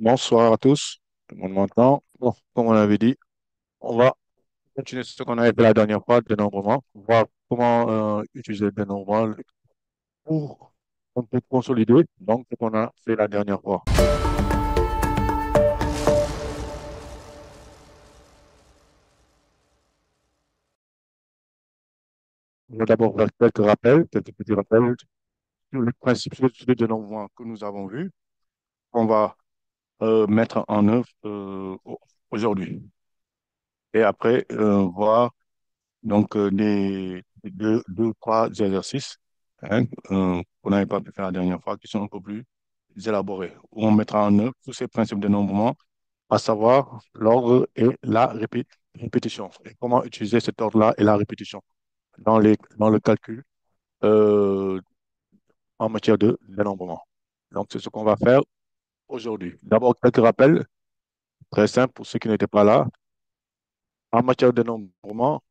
Bonsoir à tous. Tout le monde m'entend. Bon, comme on avait dit, on va continuer ce qu'on avait fait la dernière fois, le dénombrement, voir comment utiliser le dénombrement pour un peu consolider donc ce qu'on a fait la dernière fois. Je vais d'abord faire quelques rappels, quelques petits rappels sur les principes sur le dénombrement que nous avons vus, qu'on va mettre en œuvre aujourd'hui. Et après, voir donc deux ou trois exercices qu'on n'avait pas pu faire la dernière fois, qui sont un peu plus élaborés, où on mettra en œuvre tous ces principes de nombrement, à savoir l'ordre et la répétition. Et comment utiliser cet ordre-là et la répétition dans le calcul euh, en matière de dénombrement. Donc, c'est ce qu'on va faire aujourd'hui. D'abord, quelques rappels très simples pour ceux qui n'étaient pas là. En matière de dénombrement,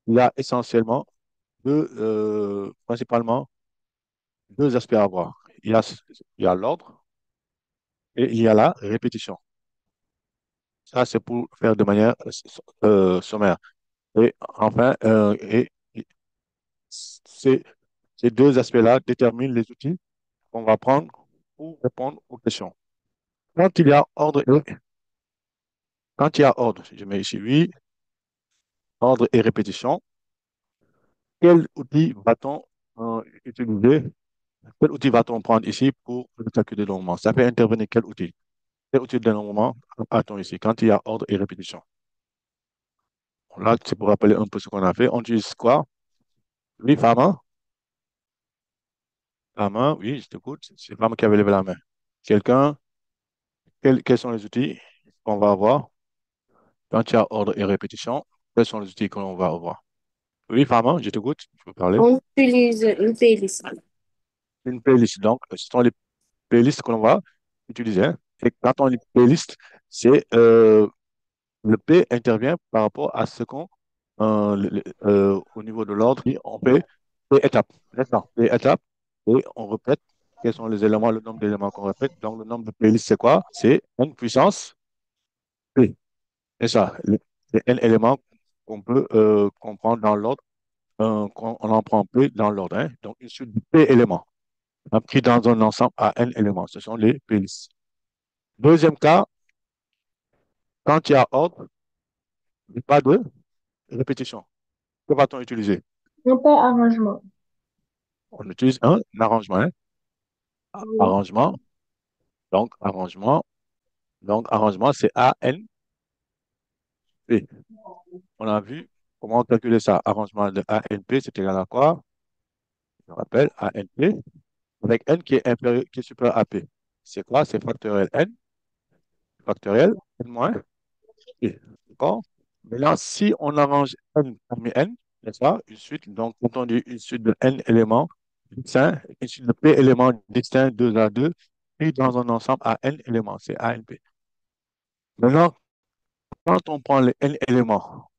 il y a essentiellement principalement deux aspects à voir. Il y a l'ordre et il y a la répétition. Ça, c'est pour faire de manière sommaire. Et enfin, ces, ces deux aspects-là déterminent les outils qu'on va prendre pour répondre aux questions. Quand il y a ordre quand il y a ordre, je mets ici oui, ordre et répétition, quel outil va-t-on utiliser? Quel outil va-t-on prendre ici pour le calcul de dénombrement? Ça fait intervenir quel outil? Quel outil de dénombrement a-t-on ici quand il y a ordre et répétition? Là, c'est pour rappeler un peu ce qu'on a fait. On utilise quoi? Oui, Fama? Fama, oui, je t'écoute. C'est Fama qui avait levé la main. Quelqu'un, quels sont les outils qu'on va avoir quand il y a ordre et répétition? Quels sont les outils qu'on va avoir? Oui, Fama, je t'écoute. Tu peux parler. On utilise une playlist. Une playlist. Donc, ce sont les playlists que l'on va utiliser, hein. Et quand on dit playlist, c'est le P intervient par rapport à ce qu'on, au niveau de l'ordre, on fait P étapes. Maintenant, P étapes, et on répète quels sont les éléments, le nombre d'éléments qu'on répète. Donc, le nombre de playlists, c'est quoi? C'est n puissance P. C'est ça, les n éléments qu'on peut comprendre dans l'ordre, on en prend P dans l'ordre, hein. Donc, une suite de P éléments, pris dans un ensemble à n éléments. Ce sont les playlists. Deuxième cas, quand il y a ordre, il n'y a pas de répétition. Que va-t-on utiliser? Non pas arrangement. On utilise un arrangement, hein. Oui. Arrangement. Donc, arrangement. Donc, arrangement, c'est ANP. On a vu comment calculer ça. Arrangement de ANP, c'est égal à quoi? Je rappelle, ANP, avec N qui est inférieur, qui est supérieur à P. C'est quoi? C'est factoriel N, factoriel N moins P. D'accord? Maintenant, si on arrange N parmi N, n'est-ce pas? Une suite, donc, quand on dit une suite de N éléments distincts, une suite de P éléments distincts 2 à 2, et dans un ensemble à N éléments, c'est ANP. Maintenant, quand on prend les N éléments,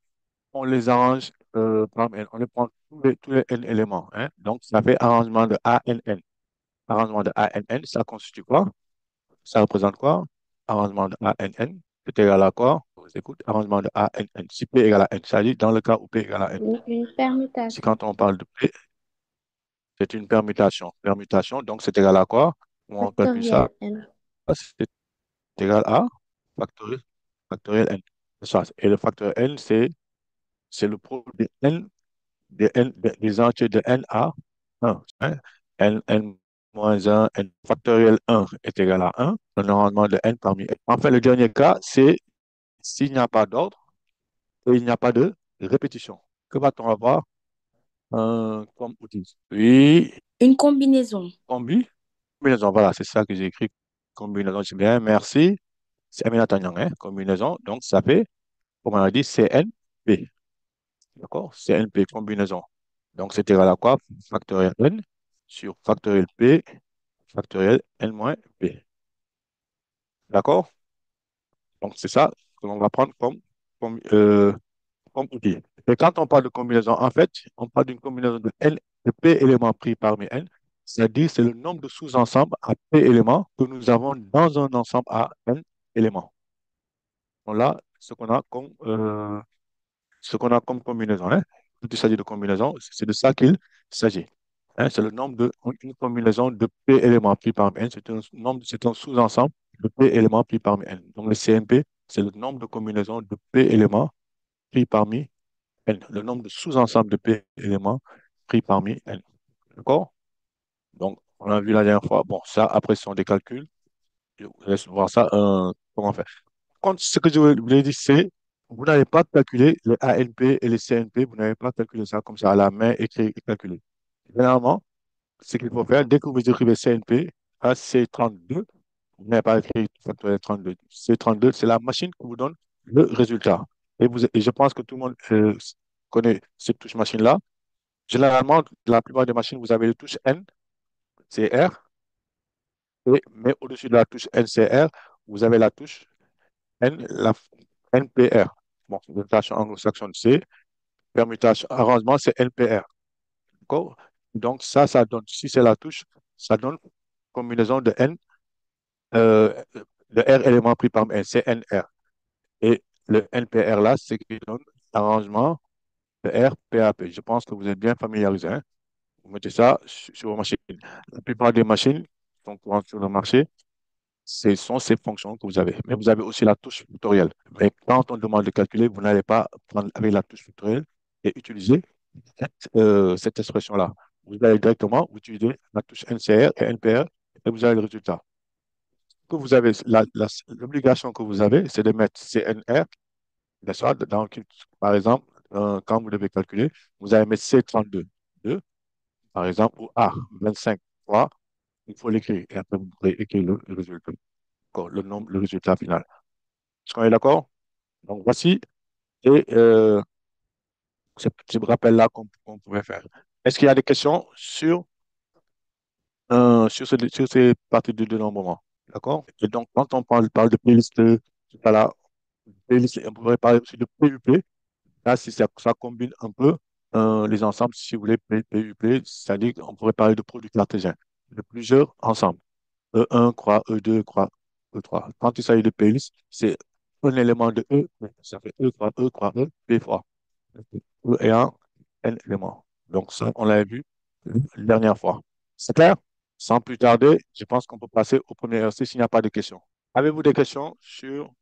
on les arrange par N. On les prend tous les N éléments, hein. Donc, ça fait arrangement de ANN. Arrangement de ANN, ça constitue quoi? Ça représente quoi? Arrangement de ANN, c'est égal à quoi? Je vous écoute. Arrangement de ANN. Si P égale à N, ça dit dans le cas où P égale à N. Une Si permutation. quand on parle de P, c'est une permutation. Permutation, donc c'est égal à quoi? Comment on calcule ça? Factoriel N. C'est égal à factoriel, factoriel N. C'est ça. Et le facteur N, c'est le produit de N des entiers de n à 1, hein. N moins 1, n factoriel 1 est égal à 1, le rendement de n parmi n. Enfin, le dernier cas, c'est s'il n'y a pas d'ordre et il n'y a pas de répétition. Que va-t-on avoir comme outil? Oui, Une combinaison. combinaison, voilà, c'est ça que j'ai écrit. Combinaison, c'est bien, merci. C'est Aminata Nyang, hein, combinaison. Donc, ça fait, comme on a dit, CNP. D'accord? CNP, combinaison. Donc, c'est égal à quoi? Factoriel n sur factoriel p factoriel n moins p. D'accord? Donc, c'est ça que l'on va prendre comme, euh, comme outil. Et quand on parle de combinaison, en fait, on parle d'une combinaison de n, de p éléments pris parmi n. C'est-à-dire, c'est le nombre de sous-ensembles à P éléments que nous avons dans un ensemble à N éléments. Donc là, ce qu'on a comme combinaison, hein. Quand il s'agit de combinaison, c'est de ça qu'il s'agit. Hein. C'est le nombre de, une combinaison de P éléments pris par N. C'est un sous-ensemble de P éléments pris parmi N. Donc le CNP, c'est le nombre de combinaisons de P éléments pris parmi N. Le nombre de sous-ensembles de P éléments pris parmi N. D'accord? Donc, on a vu la dernière fois. Bon, ça, après, ce sont des calculs. Je vous laisse voir ça, comment faire. Contre, ce que je voulais dire, c'est vous n'avez pas calculé les ANP et les CNP, vous n'avez pas calculé ça comme ça à la main, écrit et calculé. Généralement, ce qu'il faut faire, dès que vous écrivez CNP à C32, vous n'avez pas écrit factoriel 32. C32, c'est la machine qui vous donne le résultat. Et je pense que tout le monde connaît cette touche machine-là. Généralement, la plupart des machines, vous avez les touches N, C, R, mais au-dessus de la touche NCR, vous avez la touche NPR. Bon, notation anglo-saxonne, c'est permutation, arrangement, c'est NPR. D'accord? Donc, ça donne, si c'est la touche, ça donne combinaison de N, euh, de R éléments pris par N, c'est NR. Et le NPR là, c'est qui donne arrangement de R PAP. Je pense que vous êtes bien familiarisé, hein? Vous mettez ça sur vos machines. La plupart des machines qui sont courantes sur le marché, ce sont ces fonctions que vous avez. Mais vous avez aussi la touche vectorielle. Mais quand on demande de calculer, vous n'allez pas prendre avec la touche vectorielle et utiliser cette expression-là. Vous allez directement utiliser la touche NCR et NPR et vous avez le résultat. Que vous avez, l'obligation que vous avez, c'est de mettre CNR, bien sûr, par exemple, quand vous devez calculer, vous allez mettre C32, 2, par exemple, ou A25, 3, il faut l'écrire. Et après, vous pourrez écrire le résultat, le nombre, le résultat final. Est-ce qu'on est d'accord? Donc, voici et, ce petit rappel-là qu'on pourrait faire. Est-ce qu'il y a des questions sur ces parties de dénombrement? D'accord? Et donc, quand on parle de playlist, voilà, playlist, on pourrait parler aussi de PUP. Là, si ça combine un peu les ensembles, si vous voulez, PUP, c'est-à-dire qu'on pourrait parler de produits cartésiens, de plusieurs ensembles. E1 croix E2 croix E3. Quand il s'agit de playlist, c'est un élément de E, ça fait E croix E, P fois. E et un N éléments. Donc, ça, on l'a vu la dernière fois. C'est clair? Sans plus tarder, je pense qu'on peut passer au premier exercice s'il n'y a pas de questions. Avez-vous des questions sur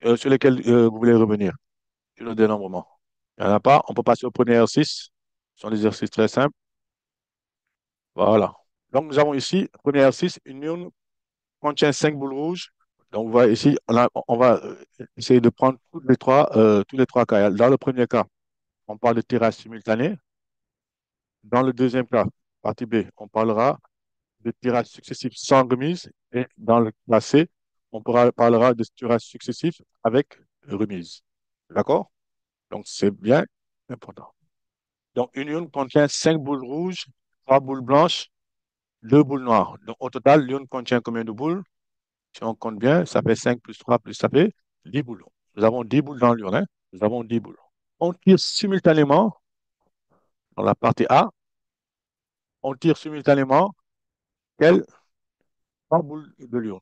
lesquelles vous voulez revenir, sur le dénombrement? Il n'y en a pas. On peut passer au premier exercice. Ce sont des exercices très simples. Voilà. Donc, nous avons ici, premier exercice, une urne contient 5 boules rouges. Donc, vous voyez ici, on va essayer de prendre tous les trois cas. Dans le premier cas, on parle de tirage simultané. Dans le deuxième cas, partie B, on parlera de tirage successif sans remise. Et dans le cas C, parlera de tirage successif avec remise. D'accord? Donc, c'est bien important. Donc, une urne contient 5 boules rouges, 3 boules blanches, 2 boules noires. Donc, au total, l'urne contient combien de boules? Si on compte bien, ça fait 5 plus 3 plus ça fait 10 boules. Nous avons 10 boules dans l'urne, hein. Nous avons 10 boules. On tire simultanément dans la partie A, on tire simultanément quelles 3 boules de l'urne.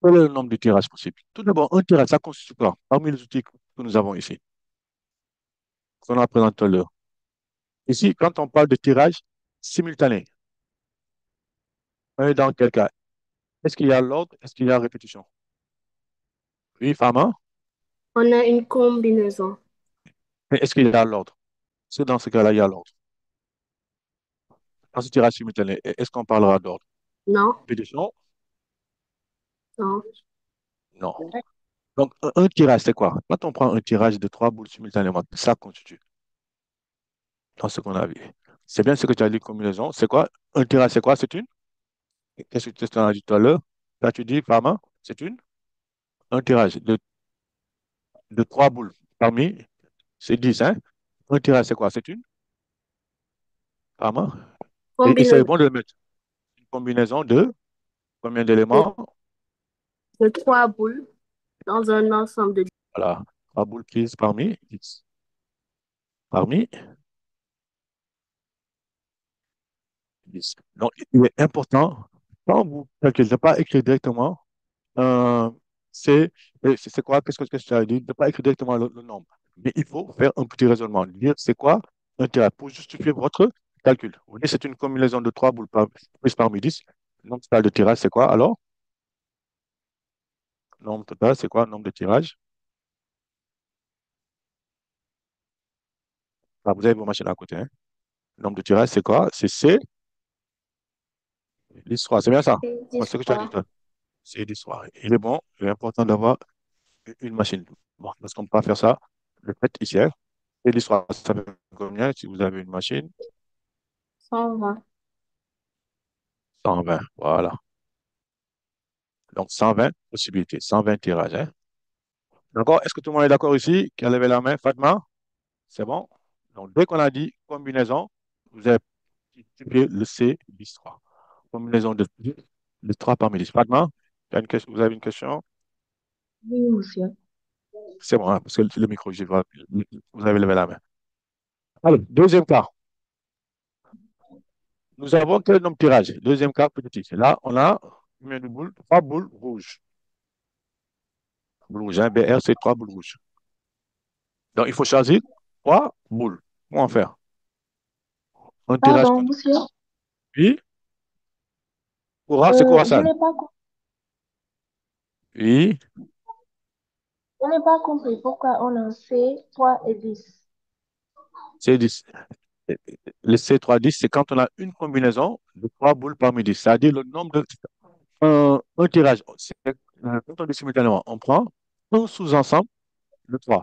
Quel est le nombre de tirages possibles? Tout d'abord, un tirage, ça constitue quoi? Parmi les outils que nous avons ici, qu'on a présenté tout à l'heure. Ici, quand on parle de tirage simultané, on est dans quel cas? Est-ce qu'il y a l'ordre? Est-ce qu'il y a répétition? Oui, Fama? On a une combinaison. Mais est-ce qu'il y a l'ordre? Est-ce que dans ce cas-là, il y a l'ordre? Dans ce tirage simultané, est-ce qu'on parlera d'ordre? Non, Répétition? non. Non. Donc, un tirage, c'est quoi? Quand on prend un tirage de 3 boules simultanément, ça constitue dans ce qu'on a vu. C'est bien ce que tu as dit, combinaison. C'est quoi? Un tirage, c'est quoi? C'est une? Qu'est-ce que tu as dit tout à l'heure? Là, tu dis, Fama, c'est une? Un tirage de 3 boules parmi, c'est 10, hein? Un tirage, c'est quoi? C'est une? Fama? Et c'est Combinaison bon de le mettre. Une combinaison de combien d'éléments? de 3 boules dans un ensemble de... Voilà. 3 boules prises parmi 10. Parmi 10. Donc, il est important, quand vous calculez, de ne pas écrire directement, euh, c'est c'est quoi, qu'est-ce que tu as dit, de ne pas écrire directement le nombre. Mais il faut faire un petit raisonnement, dire c'est quoi un tirage pour justifier votre calcul. Vous dites c'est une combinaison de 3 boules prises parmi 10. Le nombre total de tirage, c'est quoi alors? Le nombre total, c'est quoi le nombre de tirages? Ah, vous avez vos machines à côté, hein? Le nombre de tirages, c'est quoi? C'est C, 10 3. C'est bien ça? C'est Moi, 10 c'est ce que tu as dit, fois. toi. C'est 10 3. Il est bon, il est important d'avoir une machine. Bon, parce qu'on ne peut pas faire ça. Le fait ici, hein, c'est 10 3. Ça fait combien si vous avez une machine? 120. 120. Voilà. Donc, 120 possibilités, 120 tirages, hein. D'accord? Est-ce que tout le monde est d'accord ici? Qui a levé la main? Fatma? C'est bon? Donc, dès qu'on a dit combinaison, vous avez multiplié le C 10 3. Combinaison de 3 parmi 10. Fatma, vous avez une question? Oui, monsieur. C'est bon, hein, parce que le micro, je vois, vous avez levé la main. Alors, deuxième cas. Nous avons quel nombre de tirages? Deuxième cas, petit. Là, on a combien de boules? Trois boules rouges. Boules rouges, hein, BR, c'est trois boules rouges. Donc, il faut choisir trois boules. Comment faire? Un tirage Pardon, contre. monsieur. Oui, Koura, c'est Koura Je Sal. n'ai pas, Oui, je n'ai pas compris pourquoi on en fait 3 et 10. c'est 10. Le C310, c'est quand on a une combinaison de trois boules parmi 10. C'est-à-dire le nombre de. Un tirage, quand on dit simultanément, on prend un sous-ensemble de trois.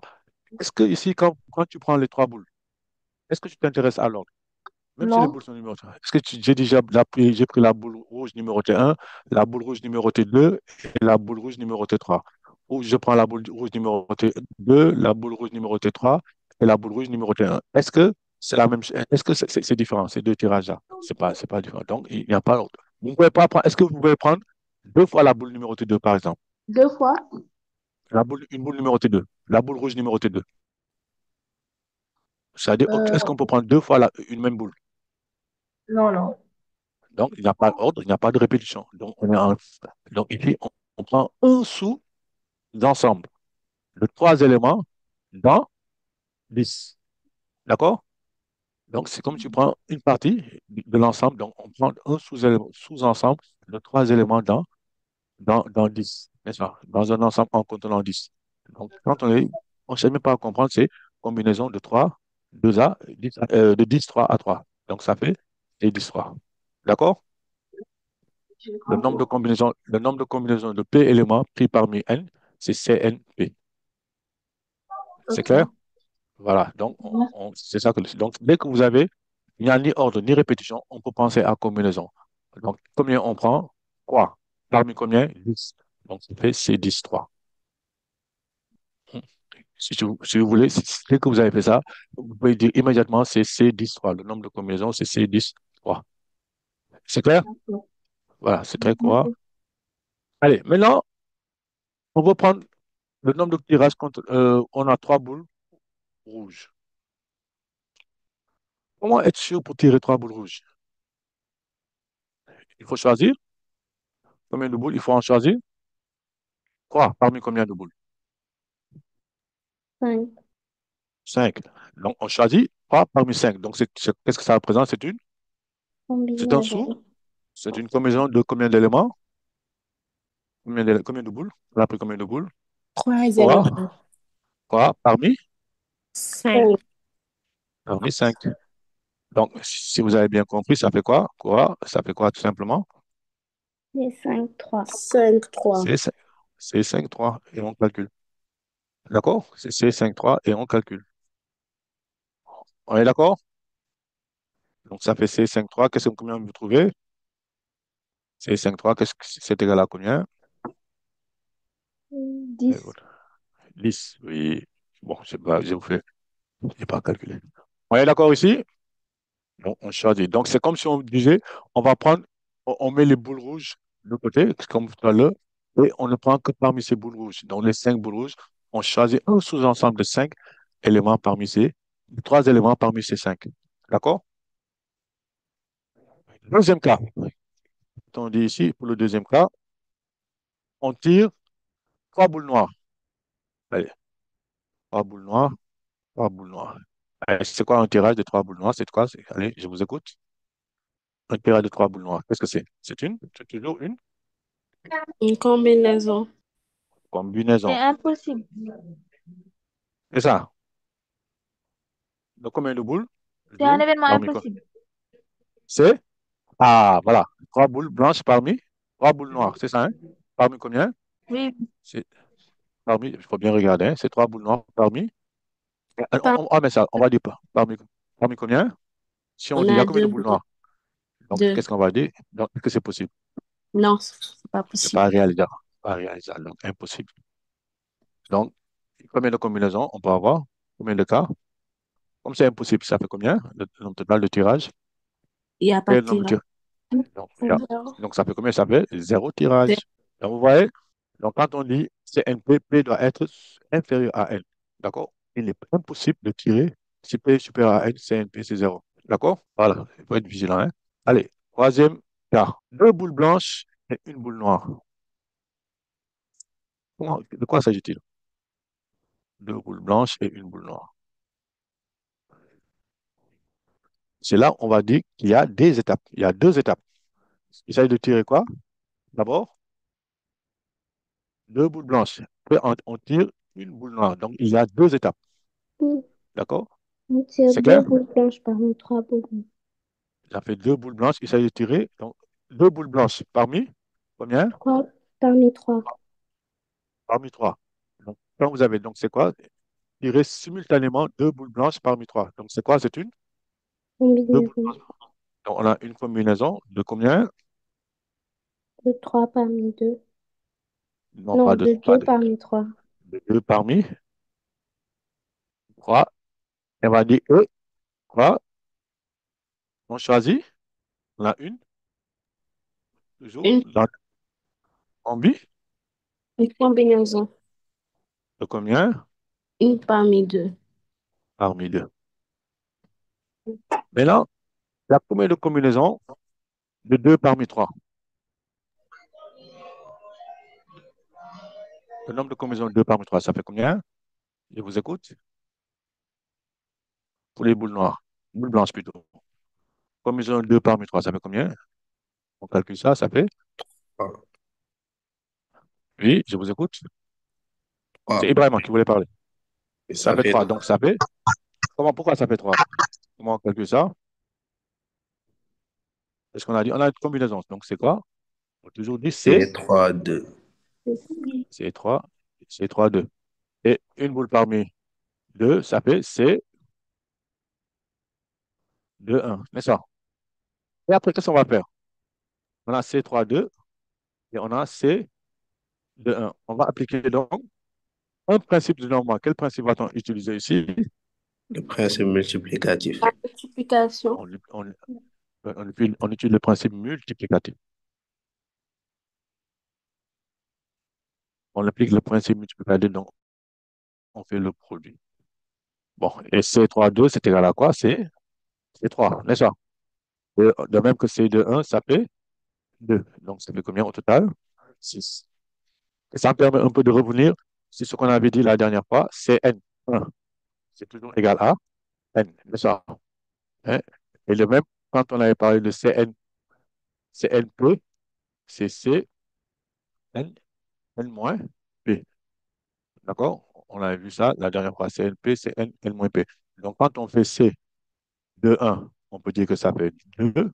Est-ce que ici, quand tu prends les trois boules, est-ce que tu t'intéresses à l'ordre? Même si les Non, boules sont numérotées. Est-ce que j'ai déjà j'ai pris la boule rouge numérotée 1, la boule rouge numérotée 2 et la boule rouge numérotée 3. Ou je prends la boule rouge numérotée 2, la boule rouge numérotée 3 et la boule rouge numérotée 1. Est-ce que c'est la même chose? Est-ce que c'est différent, ces deux tirages-là? C'est pas différent. Donc, il n'y a pas l'ordre. Vous ne pouvez pas prendre, est-ce que vous pouvez prendre deux fois la boule numérotée 2, par exemple? 2 fois. Une boule numérotée 2, la boule rouge numérotée 2. C'est-à-dire, Euh, est-ce qu'on peut prendre deux fois une même boule? non, non. Donc, il n'y a pas d'ordre, il n'y a pas de répétition. Donc ici, on prend un sous-ensemble de trois éléments dans 10. D'accord? Donc, c'est comme tu prends une partie de l'ensemble. Donc, on prend un sous-ensemble de trois éléments dans 10. N'est-ce pas? Dans un ensemble en contenant 10. Donc, on ne sait même pas comprendre, c'est combinaison de 3, 2A, 10, de 10, 3 à 3. Donc, ça fait et 10, 3. D'accord? Je comprends. Le nombre de combinaisons de P éléments pris parmi N, c'est CNP. C'est clair? Ok. Voilà. Donc, c'est ça que, donc, dès que vous avez, il n'y a ni ordre ni répétition, on peut penser à combinaison. Donc, combien on prend? Quoi? Parmi combien? 10. Donc, ça fait C10-3. Si vous voulez, dès que vous avez fait ça, vous pouvez dire immédiatement c'est C10-3. Le nombre de combinaisons, c'est C10-3. C'est clair? Voilà, c'est très court. Allez, maintenant, on va prendre le nombre de tirages contre, on a trois boules rouges. Comment être sûr pour tirer trois boules rouges? Il faut choisir combien de boules? Il faut en choisir trois. Parmi combien de boules? 5. Cinq. Donc, on choisit trois parmi cinq. Donc, qu'est-ce que ça représente? C'est un sou. Combinaison. C'est une combinaison de combien d'éléments? Combien de boules? On a pris combien de boules? Trois Trois. éléments. Trois Cinq. 5. parmi cinq. Donc, si vous avez bien compris, ça fait quoi? Quoi? Ça fait quoi tout simplement? Et 5, 3. 5, 3. C'est cinq- c'est 5 3 et on calcule. D'accord? C'est 5 3 et on calcule. On est d'accord? Donc, ça fait C5 3. Combien vous trouvez? C5 3, qu'est-ce que c'est égal à combien? 10. 10. Oui. Bon, je sais pas, je n'ai pas calculé. On est d'accord ici? Donc, on choisit. Donc, c'est comme si on disait, on va prendre, on met les boules rouges de côté, comme tout à l'heure, et on ne prend que parmi ces boules rouges. Donc, les cinq boules rouges, on choisit un sous-ensemble de cinq éléments parmi trois éléments parmi ces cinq. D'accord? Deuxième cas, on dit ici, pour le deuxième cas, on tire trois boules noires. Allez, trois boules noires, trois boules noires. Allez, c'est quoi un tirage de trois boules noires? C'est quoi? Allez, je vous écoute. Un tirage de trois boules noires. Qu'est-ce que c'est? C'est toujours une Une combinaison. C'est combinaison. impossible. C'est ça. Donc, combien de boules? C'est un Deux événement parmi quoi? impossible. C'est, voilà. Trois boules blanches parmi trois boules noires. C'est ça, hein? Parmi combien? Oui, C'est parmi, il faut bien regarder, hein? C'est trois boules noires parmi. Par- On met ça, on va dire pas. Parmi combien? Si on On dit, il y a a combien de deux boules boules. noires? Donc, Deux. qu'est-ce qu'on va dire? Donc, est-ce que c'est possible? Non, c'est pas C'est possible. pas réalisable. Pas réalisable, donc impossible. Donc, combien de combinaisons on peut avoir? Combien de cas? Comme c'est impossible, ça fait combien? Le nombre total de tirage? Il n'y a pas de Quel nombre de tirage. tirages? Donc, Zéro. donc, ça fait combien? Ça fait zéro Zéro. tirage. Donc, vous voyez? Donc, quand on dit CNP, P doit être inférieur à N. D'accord? Il est impossible de tirer si P est supérieur à N, CNP, c'est zéro. D'accord? Voilà, il faut être vigilant, hein? Allez, troisième cas. Deux boules blanches et une boule noire. De quoi s'agit-il? Deux boules blanches et une boule noire. C'est là, on va dire qu'il y a des étapes. Il y a deux étapes. Il s'agit de tirer quoi? D'abord, deux boules blanches. Après, on tire une boule noire. Donc, il y a deux étapes. Mm. D'accord? On tire C'est deux clair? boules blanches parmi trois boules. Ça fait deux boules blanches. Il s'agit de tirer. Donc, deux boules blanches parmi combien? Trois parmi trois. Parmi trois. Donc, quand vous avez, donc, c'est quoi? Tirer simultanément deux boules blanches parmi trois. Donc, c'est quoi? C'est une? Deux boules Combinaison blanches. Donc, on a une combinaison de combien? de trois parmi deux. Non, Non, pas de, de pas deux parmi trois. de deux parmi trois. On va dire E, trois. On choisit. On a une, toujours. Une, Dans, en bi, une combinaison. de combien? Une parmi deux. Parmi deux. Maintenant, il y a combien de combinaisons de deux parmi trois? Le nombre de combinaisons de deux parmi trois, ça fait combien? Je vous écoute. Pour les boules noires. Boules blanches plutôt. Combinaison de deux parmi trois, ça fait combien? On calcule ça, ça fait. Ah, Oui, je vous écoute. ah. C'est Ibrahim qui voulait parler. Et Ça ça fait fait trois. Donc, ça fait. Pourquoi ça fait trois? Comment on calcule ça? Est-ce qu'on a dit? On a une combinaison. Donc, c'est quoi? On a toujours dit c'est 3, 2. C'est trois. C'est trois, deux. Et une boule parmi deux, ça fait C, 2, 1. N'est-ce pas? Et après, qu'est-ce qu'on va faire? On a C, 3, 2 et on a C, 2, 1. On va appliquer donc un principe de normal. Quel principe va-t-on utiliser ici? Le principe multiplicatif. La multiplication. On, on- on utilise le principe multiplicatif. On applique le principe multiplicatif, donc on fait le produit. Bon, et C3, 2, c'est égal à quoi? C'est 3, n'est-ce pas? Et de même que C2, 1, ça fait 2. Donc, ça fait combien au total? 6. Et ça me permet un peu de revenir sur ce qu'on avait dit la dernière fois. Cn1, c'est toujours égal à n, n'est-ce pas? Hein? Et le même, quand on avait parlé de CNP, c'est Cn, n moins p. D'accord? On avait vu ça la dernière fois. CNP, c'est n moins p. Donc, quand on fait C de 1, on peut dire que ça fait 2.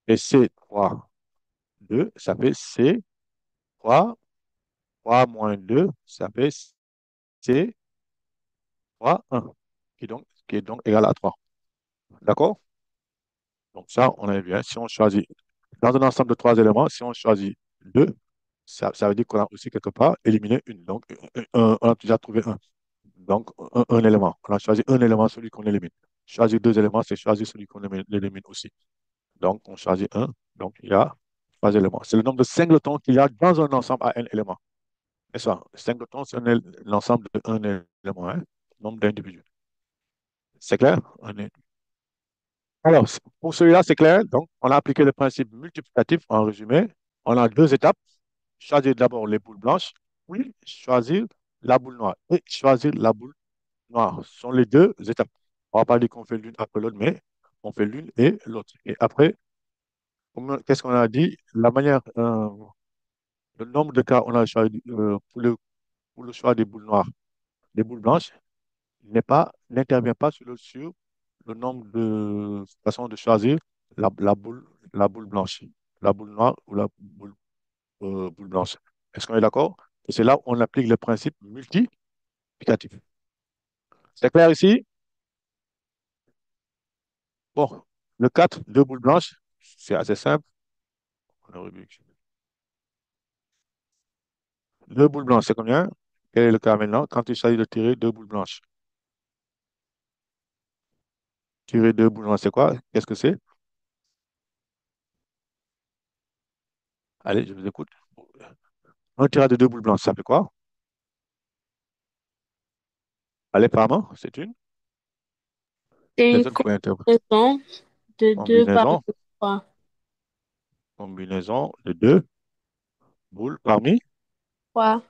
Et C3, 2, ça fait C3. 3 moins 2, ça fait C3, 1, qui est donc égal à 3. D'accord? Donc ça, on est bien. Si on choisit, dans un ensemble de trois éléments, si on choisit 2, ça veut dire qu'on a aussi quelque part éliminé une. Donc, on a déjà trouvé un. Donc, un élément. On a choisi un élément, celui qu'on élimine. Choisir deux éléments, c'est choisir celui qu'on élimine aussi. Donc, on choisit un. Donc, il y a trois éléments. C'est le nombre de singletons qu'il y a dans un ensemble à n éléments. Et ça, singleton, c'est l'ensemble de un élément, hein, nombre d'individus. C'est clair? Alors, pour celui-là, c'est clair. Donc, on a appliqué le principe multiplicatif en résumé. On a deux étapes. Choisir d'abord les boules blanches, puis choisir la boule noire. Et choisir la boule noire. Ce sont les deux étapes. On ne va pas dire qu'on fait l'une après l'autre, mais on fait l'une et l'autre. Et après, qu'est-ce qu'on a dit? La manière, le nombre de cas on a choisi pour le choix des boules noires, des boules blanches, n'intervient pas sur le nombre de façons de choisir la boule blanche, la boule noire ou la boule blanche. Est-ce qu'on est d'accord? Et c'est là où on applique le principe multiplicatif. C'est clair ici? Bon, le 4, deux boules blanches, c'est assez simple. On a deux boules blanches, c'est combien? Quel est le cas maintenant? Quand il s'agit de tirer deux boules blanches. Tirer deux boules blanches, c'est quoi? Qu'est-ce que c'est? Allez, je vous écoute. Un tirage de deux boules blanches, ça fait quoi? Allez, apparemment, c'est une. C'est Les une autres pouvaient intervenir. combinaison de 2 parmi Combinaison, 3. combinaison de deux boules Trois.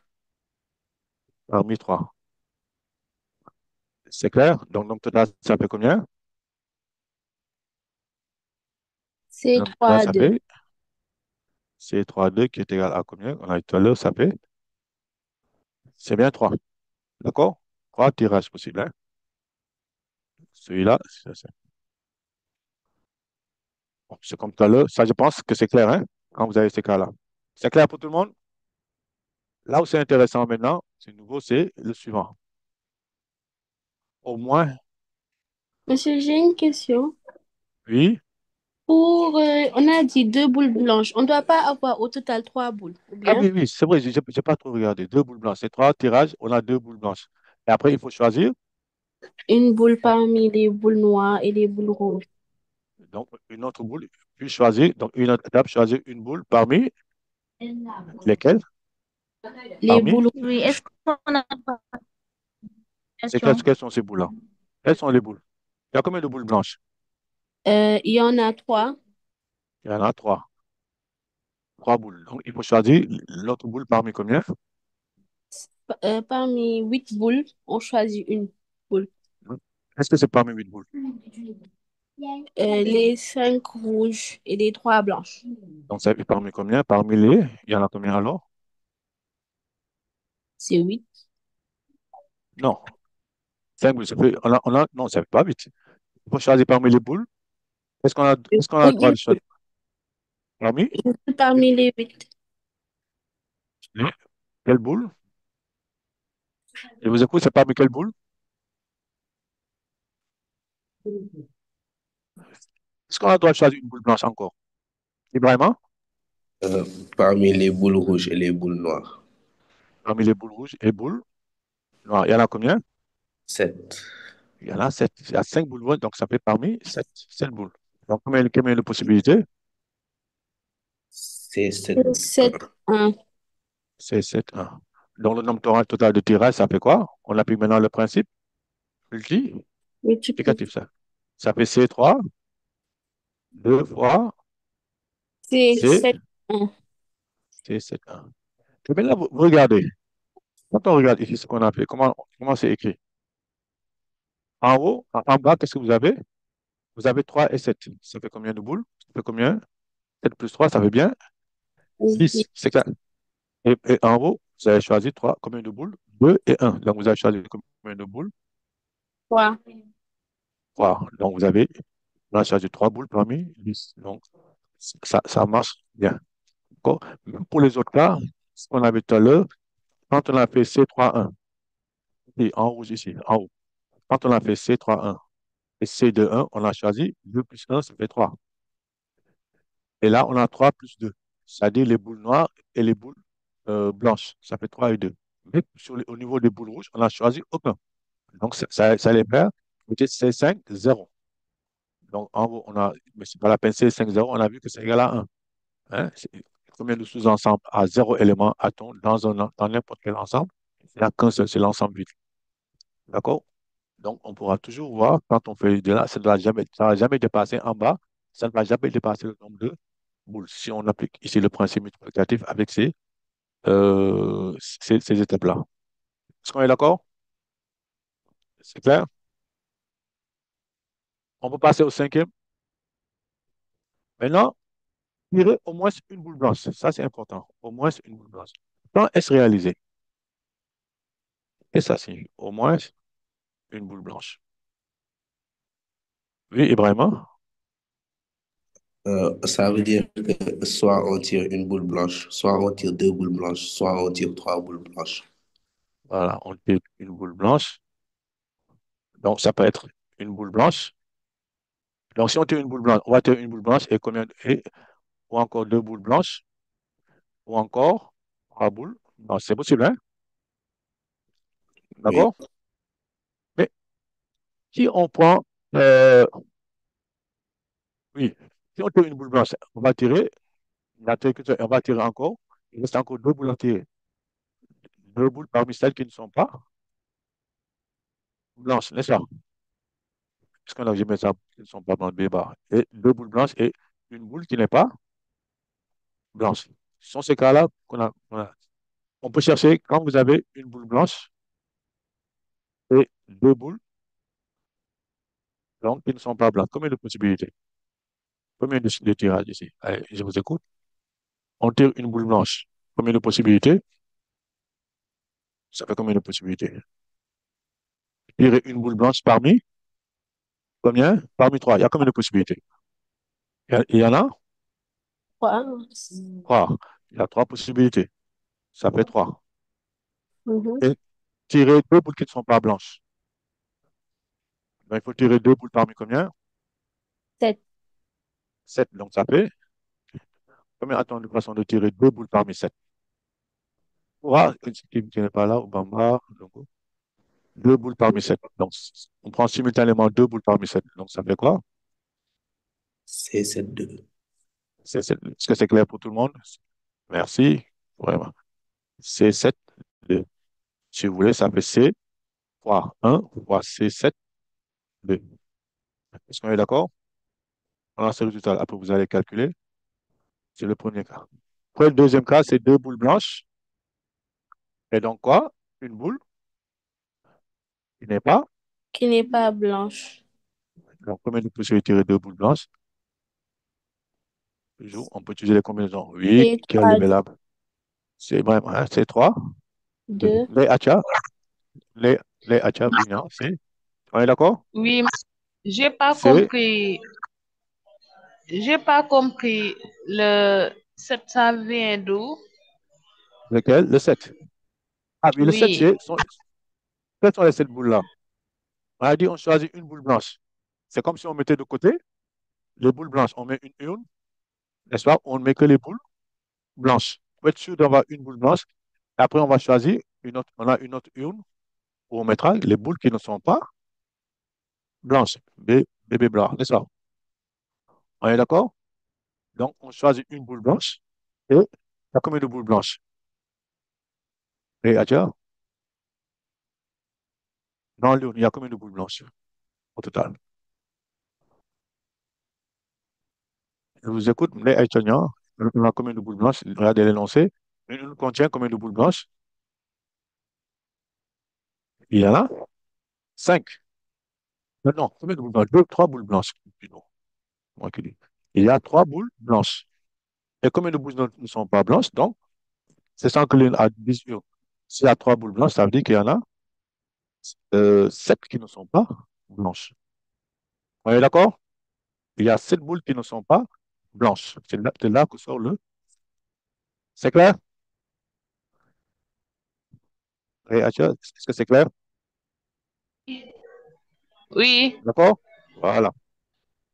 parmi trois. C'est clair? Donc, nombre total, ça fait combien? C'est Nombre 3 total, à ça 2. fait C3 2 qui est égal à combien? On a dit tout à l'heure, ça fait. C'est bien 3. D'accord? Trois tirages possibles, hein? Celui-là, bon, c'est comme tout à l'heure. Ça, je pense que c'est clair, hein? Quand vous avez ces cas-là. C'est clair pour tout le monde? Là où c'est intéressant maintenant, c'est nouveau, c'est le suivant. Au moins, Monsieur, j'ai une question. oui. On a dit 2 boules blanches. On ne doit pas avoir au total 3 boules, ou Ah bien oui, oui, c'est vrai, je n'ai pas trop regardé. Deux boules blanches. C'est trois tirages, on a deux boules blanches. Et après, il faut choisir. une boule parmi les boules noires et les boules rouges. Donc, une autre boule, puis choisir. Donc, une autre étape, choisir une boule parmi lesquelles? Les Parmi, boules, Oui, est-ce qu'on a pas de c'est question? quelles sont ces boules-là? Quelles sont les boules? Il y a combien de boules blanches? il y en a 3. Il y en a trois. Trois boules. Donc, il faut choisir l'autre boule parmi combien? Parmi 8 boules, on choisit une boule. Est-ce que c'est parmi huit boules? Les 5 rouges et les 3 blanches. Donc, c'est parmi combien? Parmi les, il y en a combien alors? C'est 8. Non. Cinq boules. Non, ça fait pas huit. Il faut choisir parmi les boules. Est-ce qu'on a le Oui, droit de choisir parmi parmi les 8. les- quelle boule? Je vous écoute, c'est parmi quelle boule? Est-ce qu'on a le droit de choisir une boule blanche encore? Ibrahima, Euh, Parmi les boules rouges et les boules noires. parmi les boules rouges et boules noires, il y en a combien? 7. Il y en a sept. Il y a cinq boules rouges, donc ça fait parmi sept boules. Donc, combien de possibilités? C'est 7. 7, 1. C'est 7, 1. Donc, le nombre total de tirages, ça fait quoi? On applique maintenant le principe Multiplie. multiplicatif, ça. Ça fait C3, deux fois C'est C, 7, 1. C7, 1. Et maintenant, vous regardez. Quand on regarde ici ce qu'on a fait, comment c'est écrit? En haut, en bas, qu'est-ce que vous avez? Vous avez 3 et 7. Ça fait combien de boules? Ça fait combien? 7 plus 3, ça fait bien Oui, 10. C'est clair. Et en haut, vous avez choisi 3. Combien de boules? 2 et un. Donc, vous avez choisi combien de boules? 3. 3. Donc, on a choisi 3 boules parmi 10. Donc, ça marche bien. D'accord? Même pour les autres cas, ce qu'on avait tout à l'heure, quand on a fait C3-1, et en rouge ici, en haut, quand on a fait C3-1 et C2-1, on a choisi 2 plus 1, ça fait 3. Et là, on a 3 plus 2, c'est-à-dire les boules noires et les boules blanches. Ça fait 3 et 2. Mais au niveau des boules rouges, on n'a choisi aucun. Donc, ça les perd. Peut-être C5, 0. Donc, en haut, mais c'est pas la peine C5, 0, on a vu que c'est égal à 1. Hein? Combien de sous-ensembles à 0 élément a-t-on dans n'importe quel ensemble? Il n'y a qu'un seul, c'est l'ensemble vide. D'accord? Donc, on pourra toujours voir quand on fait de là, ça ne va jamais dépasser en bas, ça ne va jamais dépasser le nombre de boules. Si on applique ici le principe multiplicatif avec ces étapes-là. Est-ce qu'on est d'accord? C'est clair? On peut passer au cinquième. Maintenant, tirer au moins une boule blanche. Ça, c'est important. Au moins une boule blanche. Quand est-ce réalisé? Et ça signifie au moins une boule blanche. Oui, Ibrahima? Ça veut dire que soit on tire une boule blanche, soit on tire deux boules blanches, soit on tire trois boules blanches. Voilà, on tire une boule blanche. Donc, ça peut être une boule blanche. Donc, si on tire une boule blanche, on va tirer une boule blanche et ou encore deux boules blanches, ou encore trois boules. Non, c'est possible, hein? Oui, D'accord? Mais si on prend, euh, oui, si on tire une boule blanche, on va tirer, on va tirer encore. Il reste encore deux boules à tirer. Deux boules parmi celles qui ne sont pas blanches, n'est-ce pas? Puisqu'on a jamais ça, qui ne sont pas blanches, béba. Et deux boules blanches et une boule qui n'est pas blanche. Ce sont ces cas-là on peut chercher quand vous avez une boule blanche et deux boules donc, qui ne sont pas blanches. Combien de possibilités? Combien de tirages ici? Allez, je vous écoute. On tire une boule blanche. Combien de possibilités? Ça fait combien de possibilités? Tirer une boule blanche parmi combien? Parmi trois. Il y a combien de possibilités? Il y en a Trois. trois. Il y a trois possibilités. Ça fait trois. Mhm. Et tirer deux boules qui ne sont pas blanches. Donc, il faut tirer deux boules parmi combien? Sept. Sept. Donc, ça fait combien attend de façon de tirer deux boules parmi sept? Ouah, qui n'est pas là, Obama. Donc, deux boules parmi sept. Donc, on prend simultanément deux boules parmi sept. Donc, ça fait quoi? c'est cette deux. Est-ce que c'est clair pour tout le monde? Merci. Vraiment. C'est 7. Si vous voulez, ça fait C fois un fois C7 2. Est-ce qu'on est d'accord? On a ce résultat. Après, vous allez calculer. C'est le premier cas. Après, le deuxième cas, c'est deux boules blanches. Et donc quoi? Une boule qui n'est pas. Qui n'est pas blanche. Donc, combien de possibilités tirer deux boules blanches? Toujours, on peut utiliser les combinaisons. Oui, Et qui a trois, levé la main? C'est vraiment, hein, c'est 3. deux. Les achats, les, les achats, oui, non, c'est. On est d'accord? Oui, C'est j'ai pas compris le 7, ça vient d'où? lequel? Le 7. Ah oui, le 7, Oui, quelles sont les 7 boules-là? On a dit on choisit une boule blanche. C'est comme si on mettait de côté les boules blanches. On met une urne, n'est-ce pas? On ne met que les boules blanches. Pour être sûr d'avoir une boule blanche. Après, on va choisir on a une autre urne où on mettra les boules qui ne sont pas blanches. Bébé blanc, n'est-ce pas? On est d'accord? Donc, on choisit une boule blanche. Et il y a combien de boules blanches? Et Adja, dans l'urne, il y a combien de boules blanches au total? Je vous écoute, les étudiants, on a combien de boules blanches? Regardez l'énoncé. Une urne contient combien de boules blanches? Il y en a cinq. Non, combien de boules blanches? Deux, trois boules blanches. Plutôt, moi qui dis. Il y a trois boules blanches. Et combien de boules ne sont pas blanches? Donc, c'est sans que l'une a 10 urnes. S'il y a trois boules blanches, ça veut dire qu'il y en a sept qui ne sont pas blanches. On est d'accord? Il y a sept boules qui ne sont pas blanches. C'est là que sort le. C'est clair? Est-ce que c'est clair? oui. D'accord? Voilà.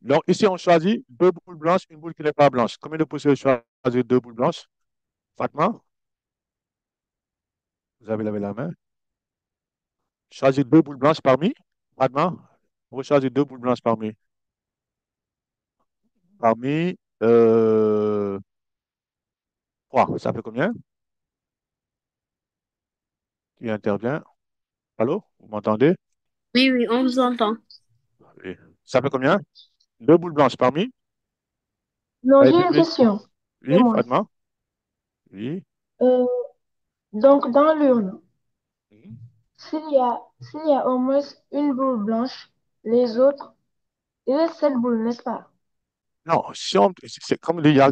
Donc, ici, on choisit deux boules blanches, une boule qui n'est pas blanche. Combien de possibilités de choisir deux boules blanches? Fatma, vous avez levé la main. Choisir deux boules blanches parmi. Fatma, vous choisir deux boules blanches parmi trois. Ça fait combien? Qui intervient? Allô? Vous m'entendez? Oui, oui, on vous entend. Oui. Ça fait combien? Deux boules blanches parmi. Non, Allez, j'ai une question. oui, Dis-moi. Fatma. Oui. Euh, donc, dans l'urne, Mhm. s'il y a au moins une boule blanche, les autres, il reste sept boules, n'est-ce pas? Non, si on, c'est comme il y a,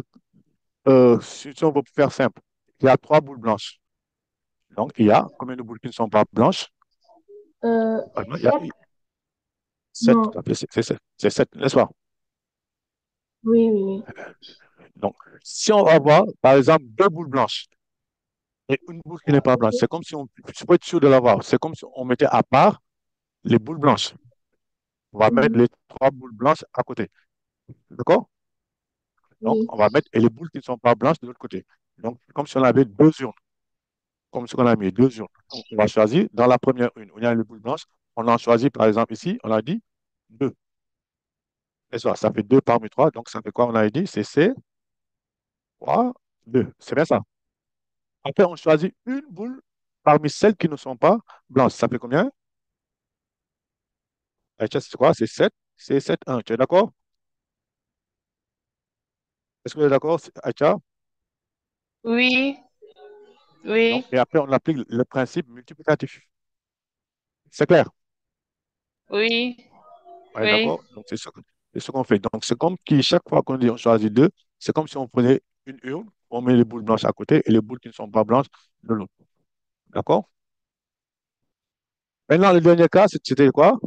si on veut faire simple, il y a trois boules blanches. Donc, il y a combien de boules qui ne sont pas blanches? Fatma, il y a Sept? sept, Non. tout à fait, c'est sept, n'est-ce pas? Oui, oui, oui. Donc, si on va avoir, par exemple, deux boules blanches et une boule qui n'est pas blanche, c'est comme si on, je peux être sûr de l'avoir, c'est comme si on mettait à part les boules blanches. On va mettre Mhm. les trois boules blanches à côté. D'accord? Donc, Oui. on va mettre et les boules qui ne sont pas blanches de l'autre côté. Donc, comme si on avait deux urnes, comme ce qu'on a mis, deux urnes. Donc, on va choisir dans la première une, où il y a les boules blanches. On en choisit, par exemple, ici, on a dit deux. Et ça fait deux parmi trois. Donc, ça fait quoi? On a dit, c'est C, 3, 2. C'est bien ça. Après, on choisit une boule parmi celles qui ne sont pas blanches. Ça fait combien? Aïcha, c'est quoi? C'est 7. C'est 7, 1. Tu es d'accord? Est-ce que vous êtes d'accord, Aïcha? Oui, Donc, oui, et après, on applique le principe multiplicatif. C'est clair? oui, Ouais, oui. d'accord? Donc, c'est ce qu'on fait. Donc, c'est comme si chaque fois qu'on dit on choisit deux, c'est comme si on prenait une urne, on met les boules blanches à côté et les boules qui ne sont pas blanches de l'autre. D'accord? Maintenant, le dernier cas, c'était quoi?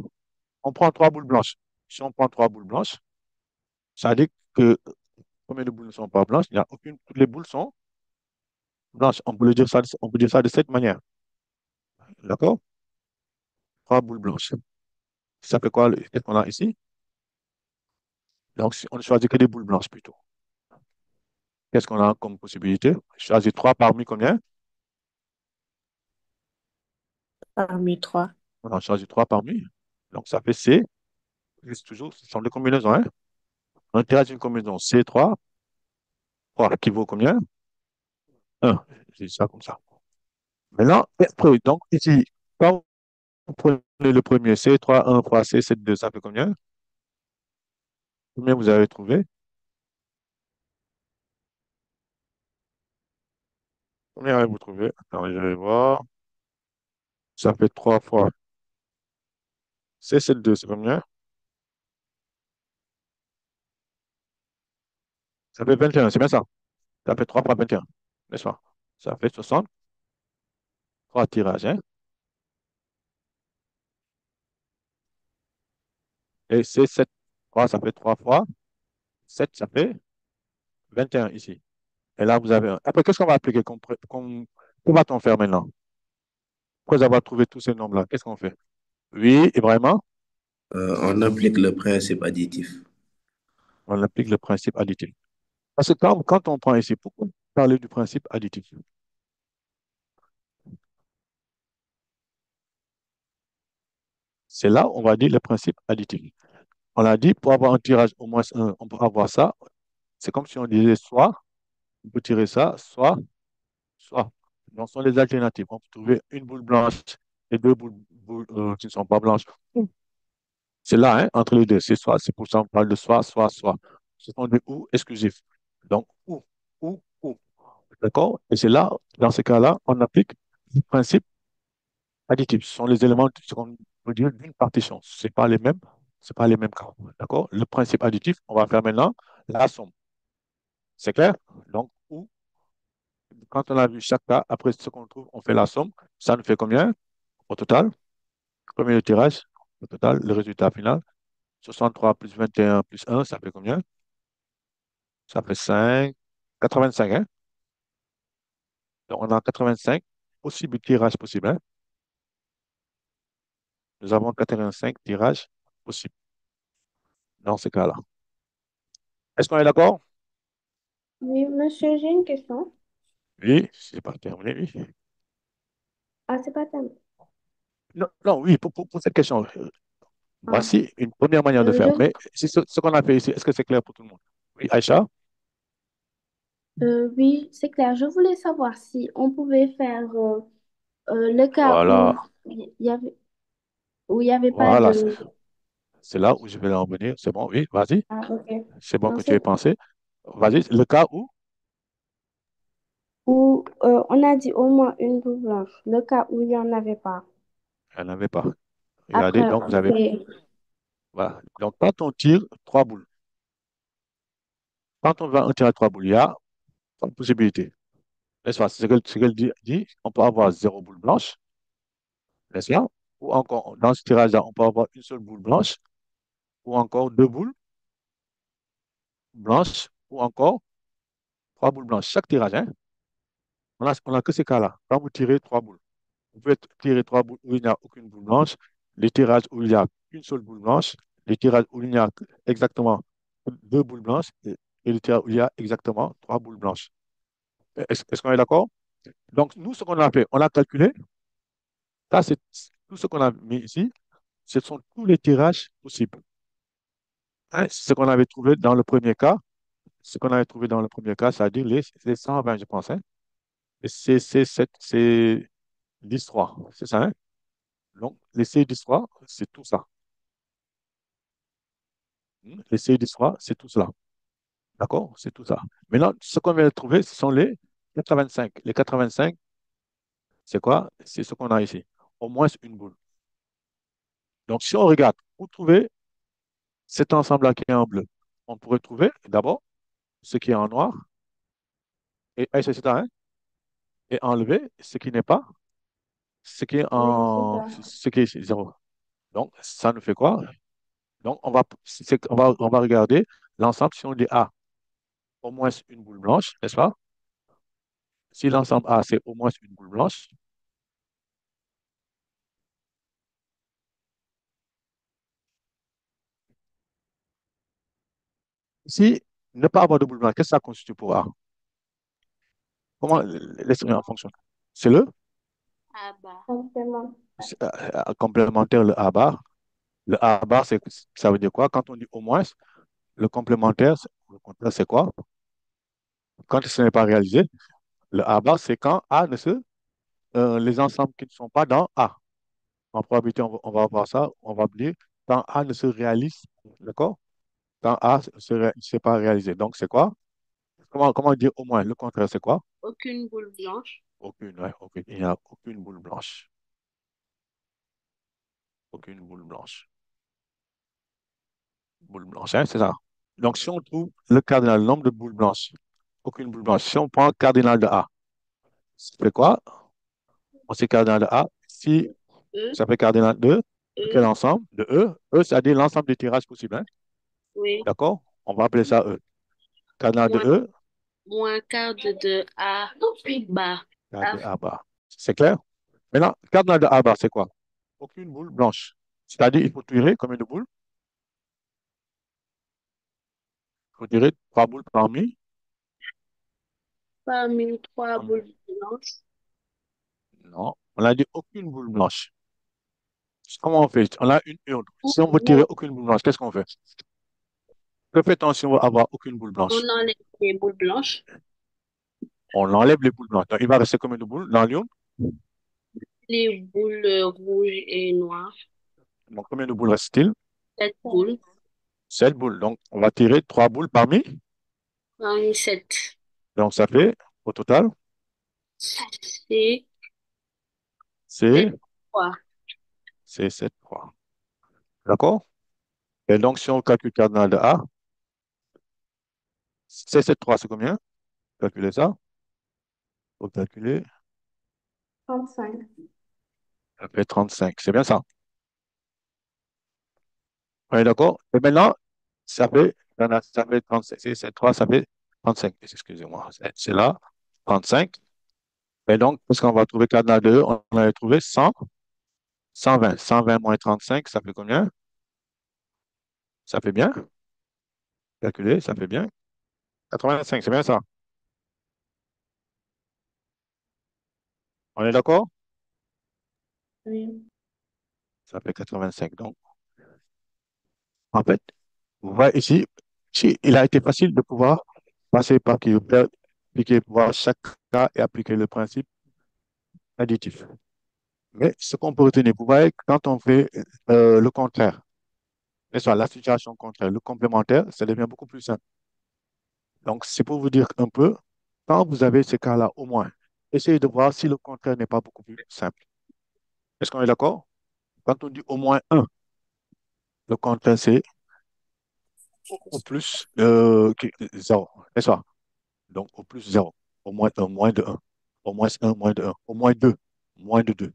On prend trois boules blanches. Si on prend trois boules blanches, ça dit que combien de boules ne sont pas blanches? Il n'y a aucune, toutes les boules sont blanches. On peut dire ça de cette manière. D'accord? Trois boules blanches. Ça fait quoi? Qu'est-ce qu'on a ici? Donc, si on ne choisit que des boules blanches plutôt. Qu'est-ce qu'on a comme possibilité? Choisir trois parmi combien? Parmi trois. On en choisit trois parmi. Donc, ça fait C. C'est toujours, ce sont des combinaisons, hein? On intéresse une combinaison C3, 3, qui vaut combien? 1. C'est ça comme ça. Maintenant, après, donc, ici, quand vous prenez le premier C3, 1 fois C, 7, 2, ça fait combien? Combien vous avez trouvé? Combien avez-vous trouvé? Attends, je vais voir. Ça fait 3 fois C, 7, 2, c'est combien? Ça fait 21, c'est bien ça. Ça fait 3 fois 21, n'est-ce pas? Ça fait 63 tirages, hein? Et C, 7, 3, ça fait 3 fois 7, ça fait 21 ici. Et là, vous avez un. Après, qu'est-ce qu'on va appliquer que va-t-on faire maintenant? Après avoir trouvé tous ces nombres-là, qu'est-ce qu'on fait? Oui, et vraiment, On applique le principe additif. on applique le principe additif. Parce que quand on prend ici, pourquoi parler du principe additif? C'est là où on va dire le principe additif. On a dit, pour avoir un tirage au moins un, on peut avoir ça. C'est comme si on disait soit, on peut tirer ça, soit. Donc, ce sont les alternatives. On peut trouver une boule blanche et deux boules qui ne sont pas blanches. C'est là, hein, entre les deux. C'est soit, c'est pour ça qu'on parle de soit. Ce sont des ou exclusifs. Donc, ou. D'accord? Et c'est là, dans ce cas-là, on applique le principe additif. Ce sont les éléments, ce qu'on peut dire, d'une partition. C'est pas les mêmes cas. D'accord? Le principe additif, on va faire maintenant la somme. C'est clair? Donc, ou, quand on a vu chaque cas, après ce qu'on trouve, on fait la somme. Ça nous fait combien au total? Premier le tirage, au total, le résultat final. 63 plus 21 plus un, ça fait combien? Ça fait 5, 85, hein? Donc, on a 85 possibles tirages possibles, hein? Nous avons 85 tirages possibles dans ce cas-là. Est-ce qu'on est d'accord? Oui, monsieur, j'ai une question. Oui, c'est pas terminé, oui. Ah, c'est pas terminé. Non, non, oui, pour cette question, Ah, voici une première manière de faire. je, Mais c'est ce qu'on a fait ici, est-ce que c'est clair pour tout le monde? Oui, Aïcha? oui, c'est clair. Je voulais savoir si on pouvait faire le cas Voilà. où il y avait. où il n'y avait pas Voilà, de... c'est là où je vais en venir. C'est bon, oui, vas-y. Ah, ok. C'est bon Non, que tu aies pensé. Vas-y, le cas où où on a dit au moins une boule blanche, le cas où il n'y en avait pas. elle n'avait pas. Regardez, Après, donc vous on avez. fait Voilà. Donc, quand on tire trois boules, quand on va en tirer trois boules, il y a trois possibilités. N'est-ce pas? Ce qu'elle dit, on peut avoir zéro boule blanche, n'est-ce pas? Ou encore, dans ce tirage-là, on peut avoir une seule boule blanche, ou encore deux boules blanches, ou encore trois boules blanches. Chaque tirage, hein, on a que ces cas-là. Quand vous tirez trois boules, vous pouvez tirer trois boules où il n'y a aucune boule blanche, les tirages où il n'y a qu'une seule boule blanche, les tirages où il y a exactement deux boules blanches, et les tirages où il y a exactement trois boules blanches. Est-ce qu'on est d'accord? Donc, nous, ce qu'on a fait, on a calculé, ça, c'est tout ce qu'on a mis ici, ce sont tous les tirages possibles. Hein, ce qu'on avait trouvé dans le premier cas, ce qu'on avait trouvé dans le premier cas, c'est-à-dire les 120, je pense. Hein. Et c'est 10-3, c'est ça, hein? Donc, les C10-3, c'est tout ça. Les C10-3, c'est tout cela. D'accord? C'est tout ça. Maintenant, ce qu'on vient de trouver, ce sont les 85. Les 85, c'est quoi? C'est ce qu'on a ici. Au moins une boule. Donc, si on regarde, pour trouver cet ensemble-là qui est en bleu, on pourrait trouver d'abord ce qui est en noir, c'est ça, hein, et enlever ce qui n'est pas, oui, c'est ça. ce qui est zéro. Donc, ça nous fait quoi? Donc, on va regarder l'ensemble si on dit A, au moins une boule blanche, n'est-ce pas? Si l'ensemble A, c'est au moins une boule blanche, si ne pas avoir de boule blanche, qu'est-ce que ça constitue pour A? Comment l'expérience fonctionne? C'est le Ah bah. Complément. complémentaire, le A bar. Le A bar, ça veut dire quoi? Quand on dit au moins, le complémentaire, le contraire, c'est quoi? Quand ce n'est pas réalisé, le A bar, c'est quand A ne se, les ensembles qui ne sont pas dans A. En probabilité, on va voir ça, on va dire quand A ne se réalise, d'accord? Quand A ne s'est pas réalisé. Donc, c'est quoi? Comment dire au moins? Le contraire, c'est quoi? Aucune boule blanche. Aucune, ouais, aucune. Il n'y a aucune boule blanche. Aucune boule blanche. Boule blanche, hein, c'est ça. Donc, si on trouve le cardinal, le nombre de boules blanches, aucune boule blanche. Si on prend le cardinal de A, ça fait quoi? On sait cardinal de A. Si E, ça fait cardinal de quel E, ensemble? De E. E, c'est-à-dire l'ensemble des tirages possibles. Hein? oui. D'accord? On va appeler ça E. Cardinal de Moins, E, moins quart de A bas. cardinal A, de A bar. C'est clair? Maintenant, cardinal de A bar, c'est quoi? Aucune boule blanche. C'est-à-dire, il faut tirer combien de boules? Il faut tirer trois boules parmi. parmi trois parmi- boules blanches. Non, on a dit aucune boule blanche. Comment on fait? On a une urne. Si on veut tirer Non, aucune boule blanche, qu'est-ce qu'on fait? Que fait-on si on veut avoir aucune boule on blanche? enlève les boules blanches. On enlève les boules blanches. Donc, il va rester combien de boules dans l'urne? Les boules rouges et noires. Donc, combien de boules reste-t-il? Sept boules. Sept boules. Donc, on va tirer trois boules parmi. Parmi sept. Donc, ça fait, au total, C'est c'est sept fois. c'est 7, 3. D'accord? Et donc, si on calcule cardinal de A, c'est 7, 3, c'est combien? Calculez ça. Il faut calculer. 35. Ça fait 35. C'est bien ça. On est d'accord? Et maintenant, ça fait 35. C'est 7, 3, ça fait 35. Excusez-moi. C'est là. 35. Et donc, parce qu'on va trouver cardinal de E, on avait trouvé 100, 120. 120 moins 35, ça fait combien? Ça fait bien? Calculer, ça fait bien. 85, c'est bien ça. On est d'accord? Oui. Ça fait 85. Donc, en fait, vous voyez ici, il a été facile de pouvoir passer par appliquer voir chaque cas et appliquer le principe additif. Mais ce qu'on peut retenir, vous voyez, quand on fait le contraire, n'est-ce pas, la situation contraire, le complémentaire, ça devient beaucoup plus simple. Donc, c'est pour vous dire un peu, quand vous avez ces cas-là, au moins, essayez de voir si le contraire n'est pas beaucoup plus simple. Est-ce qu'on est d'accord? Quand on dit au moins un, le contraire, c'est au plus 0, n'est-ce pas? Donc, au plus zéro, au moins un, moins de un, au moins un, moins de un, au moins de 2.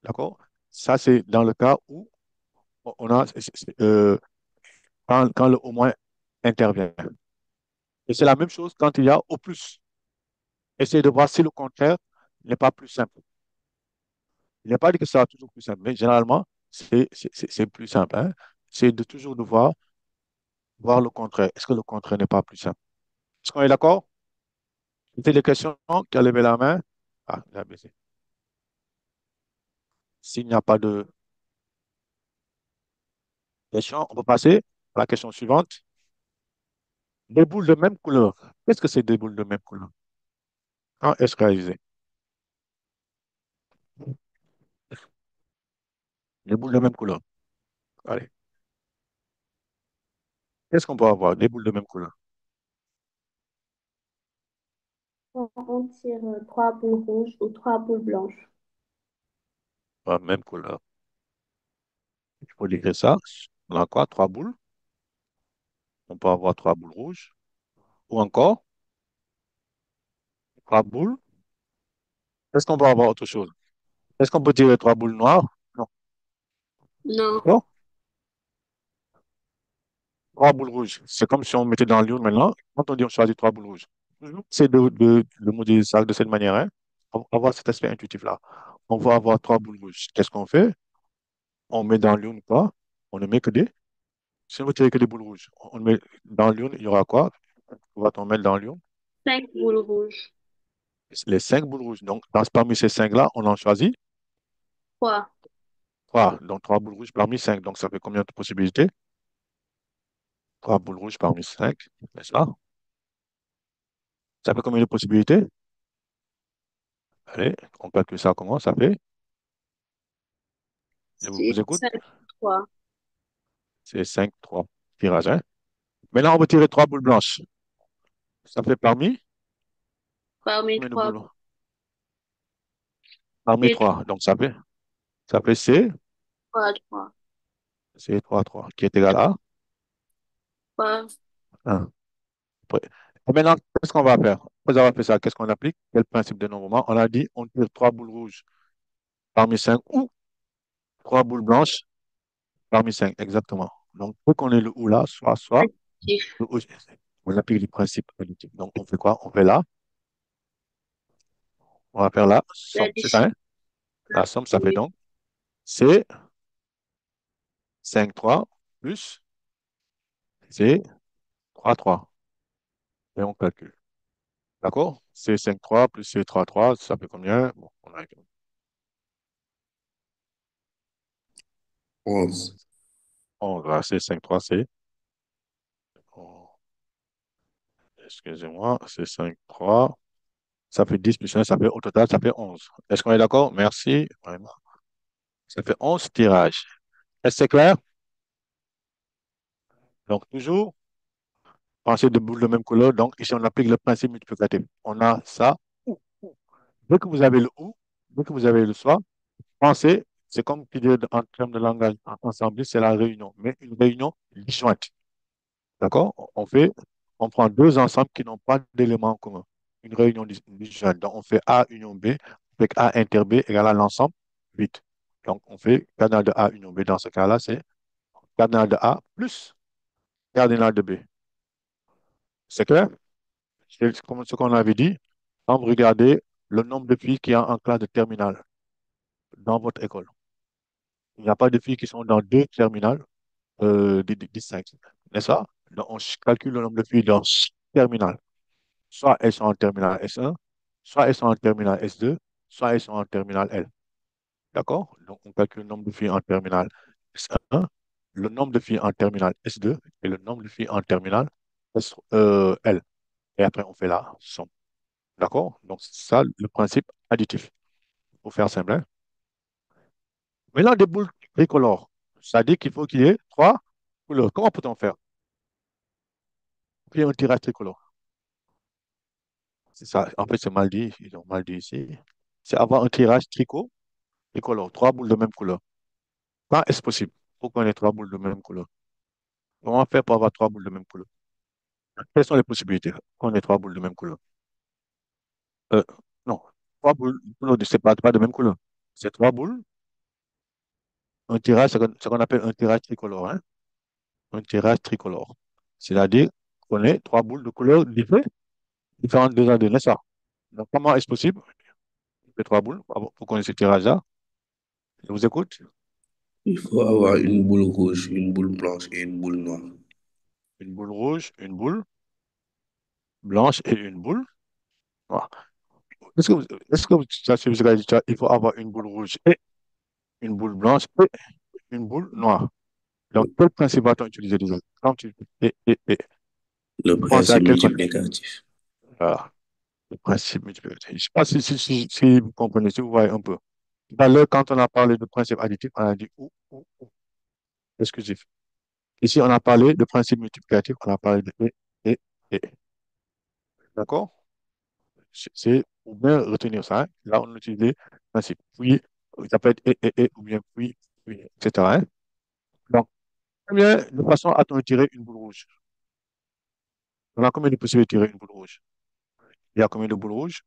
D'accord? Ça, c'est dans le cas où on a, quand le au moins intervient. Et c'est la même chose quand il y a au plus. Essayez de voir si le contraire n'est pas plus simple. Il n'est pas dit que ça sera toujours plus simple, mais généralement, c'est plus simple. Hein? C'est de toujours voir le contraire. Est-ce que le contraire n'est pas plus simple? Est-ce qu'on est d'accord? C'était les questions qui a levé la main. Ah, il a baissé. S'il n'y a pas de questions, on peut passer à la question suivante. Des boules de même couleur. Qu'est-ce que c'est des boules de même couleur? Quand est-ce réalisé? Des boules de même couleur. Allez. Qu'est-ce qu'on peut avoir? Des boules de même couleur. On tire trois boules rouges ou trois boules blanches. Même couleur. Il faut décrire ça. On a quoi? Trois boules. On peut avoir trois boules rouges. Ou encore, trois boules. Est-ce qu'on peut avoir autre chose? Est-ce qu'on peut tirer trois boules noires? Non. Non. Non? Trois boules rouges. C'est comme si on mettait dans l'urne maintenant. Quand on dit on choisit trois boules rouges. C'est de modéliser ça de cette manière, hein. On va avoir cet aspect intuitif-là. On va avoir trois boules rouges. Qu'est-ce qu'on fait? On met dans l'urne quoi? On ne met que des. Si on veut tirer que des boules rouges, on met dans l'urne, il y aura quoi? Va-t-on mettre dans l'urne? Cinq boules rouges. Les cinq boules rouges. Donc, parmi ces cinq-là, on en choisit Trois. trois. Donc, trois boules rouges parmi cinq. Donc, ça fait combien de possibilités? Trois boules rouges parmi cinq, n'est-ce pas? Ça fait combien de possibilités? Allez, on calcule ça comment? Ça fait? Je vous C'est écoute. cinq, trois. C'est 5 3 tirages, hein? Maintenant, on va tirer trois boules blanches. Ça fait parmi Parmi combien de trois, boules? Parmi c'est trois. Donc, ça fait C, trois, trois. C 3 3 qui est égal à Trois. 1. Et maintenant, qu'est-ce qu'on va faire? Après avoir fait ça, qu'est-ce qu'on applique? Quel principe de nombrement? On a dit, on tire trois boules rouges parmi 5 ou trois boules blanches parmi 5, exactement. Donc, pour qu'on ait le ou là, soit, Adjectif. le ou, on applique le principe additif. Donc, on fait quoi? On fait là, on va faire la somme. C'est ça, L'addition. hein? La somme, ça fait donc C 5 3 plus C 3 3. Et on calcule. D'accord? C 5 3 plus C 3 3, ça fait combien? Bon, on a 11. 11. Voilà, C 5 3 c'est. Oh, excusez-moi, c'est 5 3. Ça fait 10 plus 1, ça fait au total, ça fait 11. Est-ce qu'on est d'accord? Merci. Vraiment. Ça fait 11 tirages. Est-ce que c'est clair? Donc, toujours, pensez de boules de même couleur. Donc, ici, on applique le principe multiplicatif. On a ça. Ou. Dès que vous avez le ou, dès que vous avez le soit, pensez, c'est comme tu dis en termes de langage ensemble, c'est la réunion, mais une réunion disjointe. D'accord? On prend deux ensembles qui n'ont pas d'éléments en commun. Une réunion disjointe. Donc, on fait A union B, avec A inter B égale à l'ensemble 8. Donc, on fait cardinal de A union B. Dans ce cas-là, c'est cardinal de A plus cardinal de B. C'est clair? C'est comme ce qu'on avait dit. Quand vous regardez le nombre de filles qui y a en classe de terminale dans votre école, il n'y a pas de filles qui sont dans deux terminales distinctes, n'est-ce pas? Donc, on calcule le nombre de filles dans chaque terminale. Soit elles sont en terminale S1, soit elles sont en terminale S2, soit elles sont en terminale L. D'accord? Donc, on calcule le nombre de filles en terminale S1, le nombre de filles en terminale S2 et le nombre de filles en terminale L. Et après, on fait la somme. D'accord? Donc, c'est ça le principe additif. Pour faire simple, hein? Maintenant, des boules tricolores. Ça dit qu'il faut qu'il y ait trois couleurs. Comment peut-on faire? Puis un tirage tricolore. C'est ça. En fait, c'est mal dit. Ils ont mal dit ici. C'est avoir un tirage tricolore. Trois boules de même couleur. Quand est-ce possible pour qu'on ait trois boules de même couleur? Comment faire pour avoir trois boules de même couleur? Quelles sont les possibilités qu'on ait trois boules de même couleur? Euh, non, trois boules, non, c'est pas de même couleur. C'est trois boules, un tirage, ce qu'on appelle un tirage tricolore, hein? Un tirage tricolore. C'est-à-dire qu'on ait trois boules de couleurs différentes deux à deux, n'est-ce pas? Donc, comment est-ce possible? Les trois boules, pour qu'on ait ce tirage-là. Je vous écoute. Il faut avoir une boule rouge, une boule blanche et une boule noire. Une boule rouge, une boule blanche et une boule noire. Est-ce que vous avez dit ça? Il faut avoir une boule rouge et une boule blanche et une boule noire. Donc, quel principe va-t-on utiliser déjà? Quand et, Le vous pensez à principe quel principe? multiplicatif. Voilà, le principe multiplicatif. Je ne sais pas si vous comprenez, si vous voyez un peu. Tout à l'heure, quand on a parlé de principe additif, on a dit ou exclusif. Ici, on a parlé de principe multiplicatif, on a parlé de et. D'accord? C'est pour bien retenir ça, hein. Là, on utilise les principes. Puis, ça peut être et, ou bien puis, etc., hein. Donc, combien de façon a-t-on tiré une boule rouge? On a combien de possibilités de tirer une boule rouge? Il y a combien de boules rouges?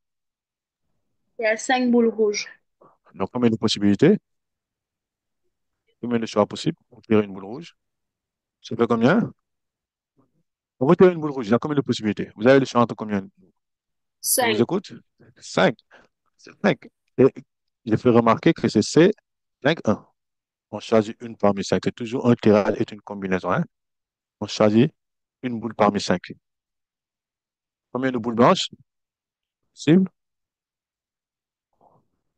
Il y a 5 boules rouges. Donc, combien de possibilités? Combien de choix possibles pour tirer une boule rouge? Ça fait combien? Pour vous tirer une boule rouge, il y a combien de possibilités? Vous avez le choix entre combien? Je vous 5. écoute. Cinq. C'est cinq. Et je fais remarquer que c'est C5-1. On choisit une parmi cinq. C'est toujours un tirage et une combinaison, hein? On choisit une boule parmi cinq. Combien de boules blanches? Possible?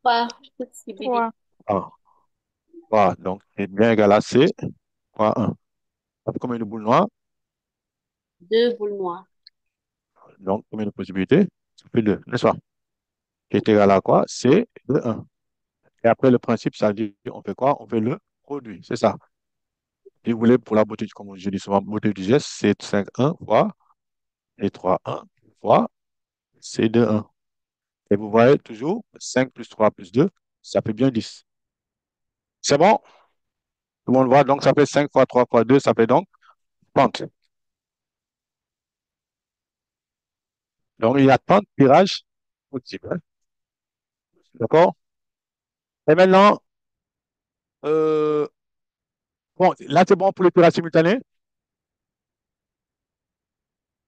Pas possibilité. 3. Ah, voilà. Donc, c'est bien égal à C fois 1. Combien de boules noires? 2 boules noires. Donc, combien de possibilités? Ça fait 2, n'est-ce pas? Qui est égal à quoi? C de 1. Et après, le principe, ça dit, on fait quoi? On fait le produit, c'est ça. Si vous voulez, pour la beauté, comme je dis souvent, beauté du geste, c'est 5-1 fois et 3-1 fois C de 1. Et vous voyez toujours, 5 plus 3 plus 2, ça fait bien 10. C'est bon? Tout le monde voit, donc ça fait 5 fois 3 fois 2, ça fait donc 30. Donc, il y a 30 tirages possibles, hein. D'accord? Et maintenant, euh, bon, là, c'est bon pour les tirages simultanés.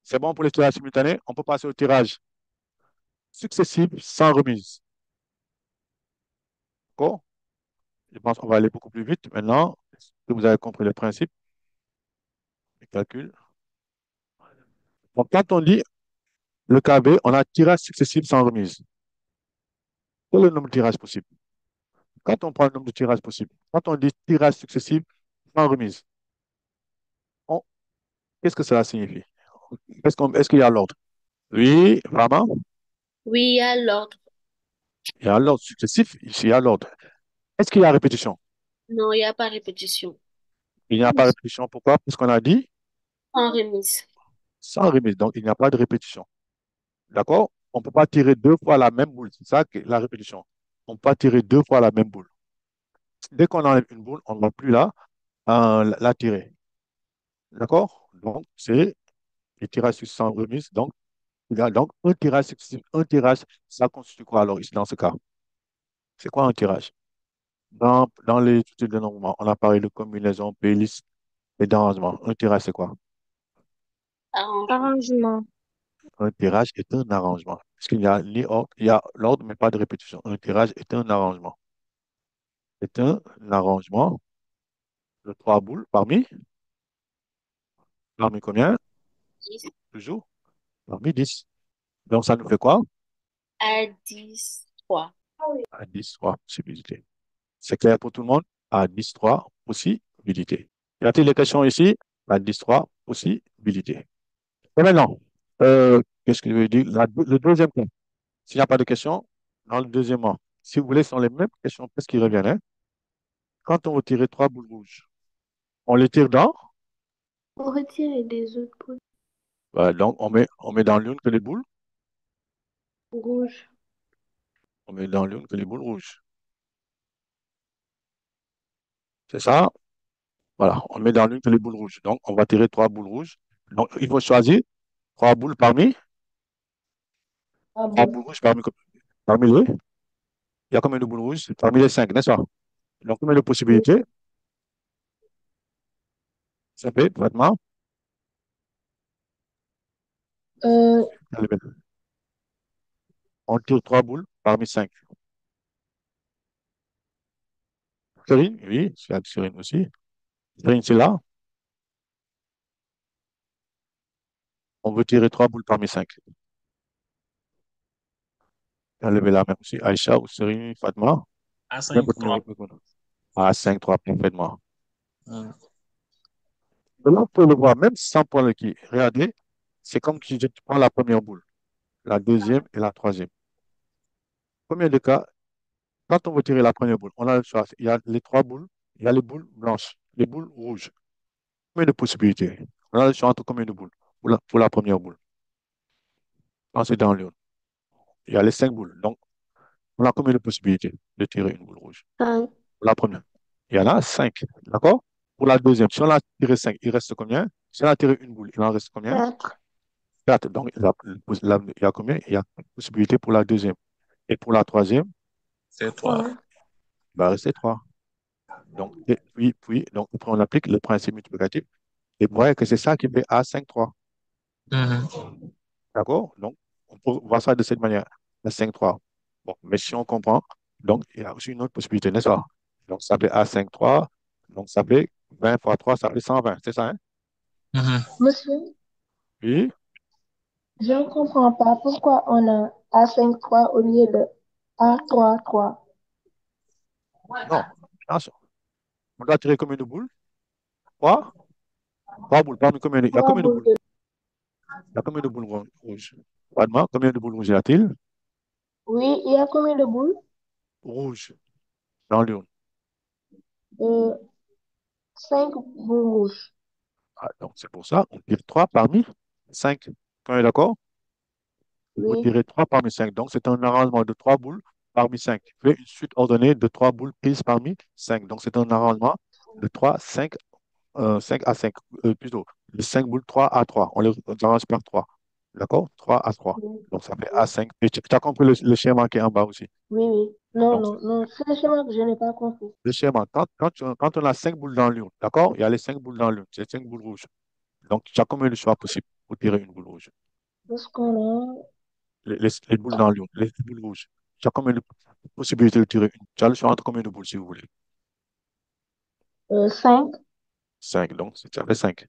C'est bon pour les tirages simultanés. On peut passer au tirage successif sans remise. D'accord? Je pense qu'on va aller beaucoup plus vite maintenant. Est-ce que vous avez compris le principe, le calcul? Donc, quand on dit le KB, on a tirage successif sans remise. Quel est le nombre de tirages possible? Quand on prend le nombre de tirages possible, quand on dit tirage successif sans remise, on- qu'est-ce que cela signifie? Est-ce qu'il y a l'ordre? Oui, vraiment? Oui, il y a l'ordre. Il y a l'ordre successif, ici il y a l'ordre. Est-ce qu'il y a répétition? Non, il n'y a pas répétition. Il n'y a pas de répétition. Pourquoi? Parce qu'on a dit En remise. sans remise. Donc, il n'y a pas de répétition. D'accord? On ne peut pas tirer deux fois la même boule. C'est ça que la répétition. On ne peut pas tirer deux fois la même boule. Dès qu'on enlève une boule, on ne va plus la tirer. D'accord? Donc, c'est le tirage successif sans remise. Donc, il y a donc un tirage successif. Un tirage, ça constitue quoi alors ici dans ce cas? C'est quoi un tirage? Dans les études de nombrement, on a parlé de combinaison, playlist et d'arrangement. Un tirage, c'est quoi? Arrangement. Arrangement. Un tirage est un arrangement. Parce qu'il y a ni ordre, il y a l'ordre, mais pas de répétition. Un tirage est un arrangement. C'est un arrangement de trois boules parmi combien? 10 Toujours parmi 10. Donc, ça nous fait quoi? à 3. À 10, 3 possibilités. C'est clair pour tout le monde? À 10, 3 possibilités. Y a-t-il des questions ici? À 10, 3 possibilités. Et maintenant, qu'est-ce que je veux dire? Le deuxième point. S'il n'y a pas de questions, dans le deuxième mois, si vous voulez, ce sont les mêmes questions presque qui reviennent, hein. quand on veut tirer trois boules rouges, on les tire dans. On retire des autres boules Voilà, donc, on met dans l'une que les boules. rouges. On met dans l'une que les boules rouges. C'est ça? Voilà, on met dans l'une que les boules rouges. Donc, on va tirer trois boules rouges. Donc, il faut choisir trois boules parmi, Ah trois bon. boules rouges parmi les. Il y a combien de boules rouges? Parmi les cinq, n'est-ce pas? Donc, combien de Oui. possibilités? Ça fait, vraiment. Euh, On tire trois boules parmi cinq. Cyrine, oui, c'est avec Cyrine aussi. Cyrine, c'est là. On veut tirer trois boules parmi cinq. Levez la main aussi. Aïcha ou Cyrine, Fatma. À Même 5 votre numéro 3. de téléphone. Ah, 5, 3, parfaitement. Hum. Et là, on peut le voir, même sans prendre le qui. Regardez, c'est comme si je prends la première boule, la deuxième et la troisième. Combien de cas, quand on veut tirer la première boule, on a le choix. Il y a les trois boules, il y a les boules blanches, les boules rouges. Combien de possibilités? On a le choix entre combien de boules pour la première boule. Quand c'est dans le il y a les cinq boules. Donc, on a combien de possibilités de tirer une boule rouge? Cinq. Pour la première. Il y en a cinq. D'accord? Pour la deuxième, si on a tiré cinq, il reste combien? Si on a tiré une boule, il en reste combien? Quatre. Quatre. Donc, il y a combien? Il y a une possibilité pour la deuxième. Et pour la troisième, C'est 3. Trois. il va rester trois. Donc, et puis, donc, après, on applique le principe multiplicatif. Et vous voyez que c'est ça qui fait A 5 3. D'accord? Donc, on peut voir ça de cette manière. A 5 3. Bon, mais si on comprend, donc, il y a aussi une autre possibilité, n'est-ce pas? Donc, ça fait A 5 3. Donc, ça fait 20 fois 3, ça fait 120. C'est ça, hein? monsieur, Oui? je ne comprends pas pourquoi on a A5-3 au lieu de A3-3. Non. Attention. On doit tirer combien de boules? Trois? Trois boules. Parmi combien il y a Trois combien de boules boules? de... Il y a combien de boules rouges? Pardon, combien de boules rouges y a-t-il? Oui, il y a combien de boules? Rouges. Dans l'urne. Euh, 5 boules rouges. Ah, donc, c'est pour ça, on tire 3 parmi 5. On est d'accord? Vous Oui. tirez 3 parmi 5. Donc, c'est un arrangement de 3 boules parmi 5. Fait une suite ordonnée de 3 boules prises parmi 5. Donc, c'est un arrangement de 3, 5, 5 à 5. Plutôt, de 5 boules 3 à 3. On les arrange par 3. D'accord? 3 à 3. Oui, Donc, ça fait oui, A5. Et tu as compris le schéma qui est en bas aussi. oui, oui. Non, Donc, non, non. C'est le schéma que je n'ai pas compris. le schéma, quand on a 5 boules dans l'urne, d'accord? Il y a les 5 boules dans l'urne, c'est 5 boules rouges. Donc, tu as combien de choix possibles pour tirer une boule rouge? Parce qu'on a Les boules dans l'eau, les boules rouges. Tu as combien de possibilités de tirer une? Tu as le choix entre combien de boules, si vous voulez? 5. 5. Donc, tu as fait 5.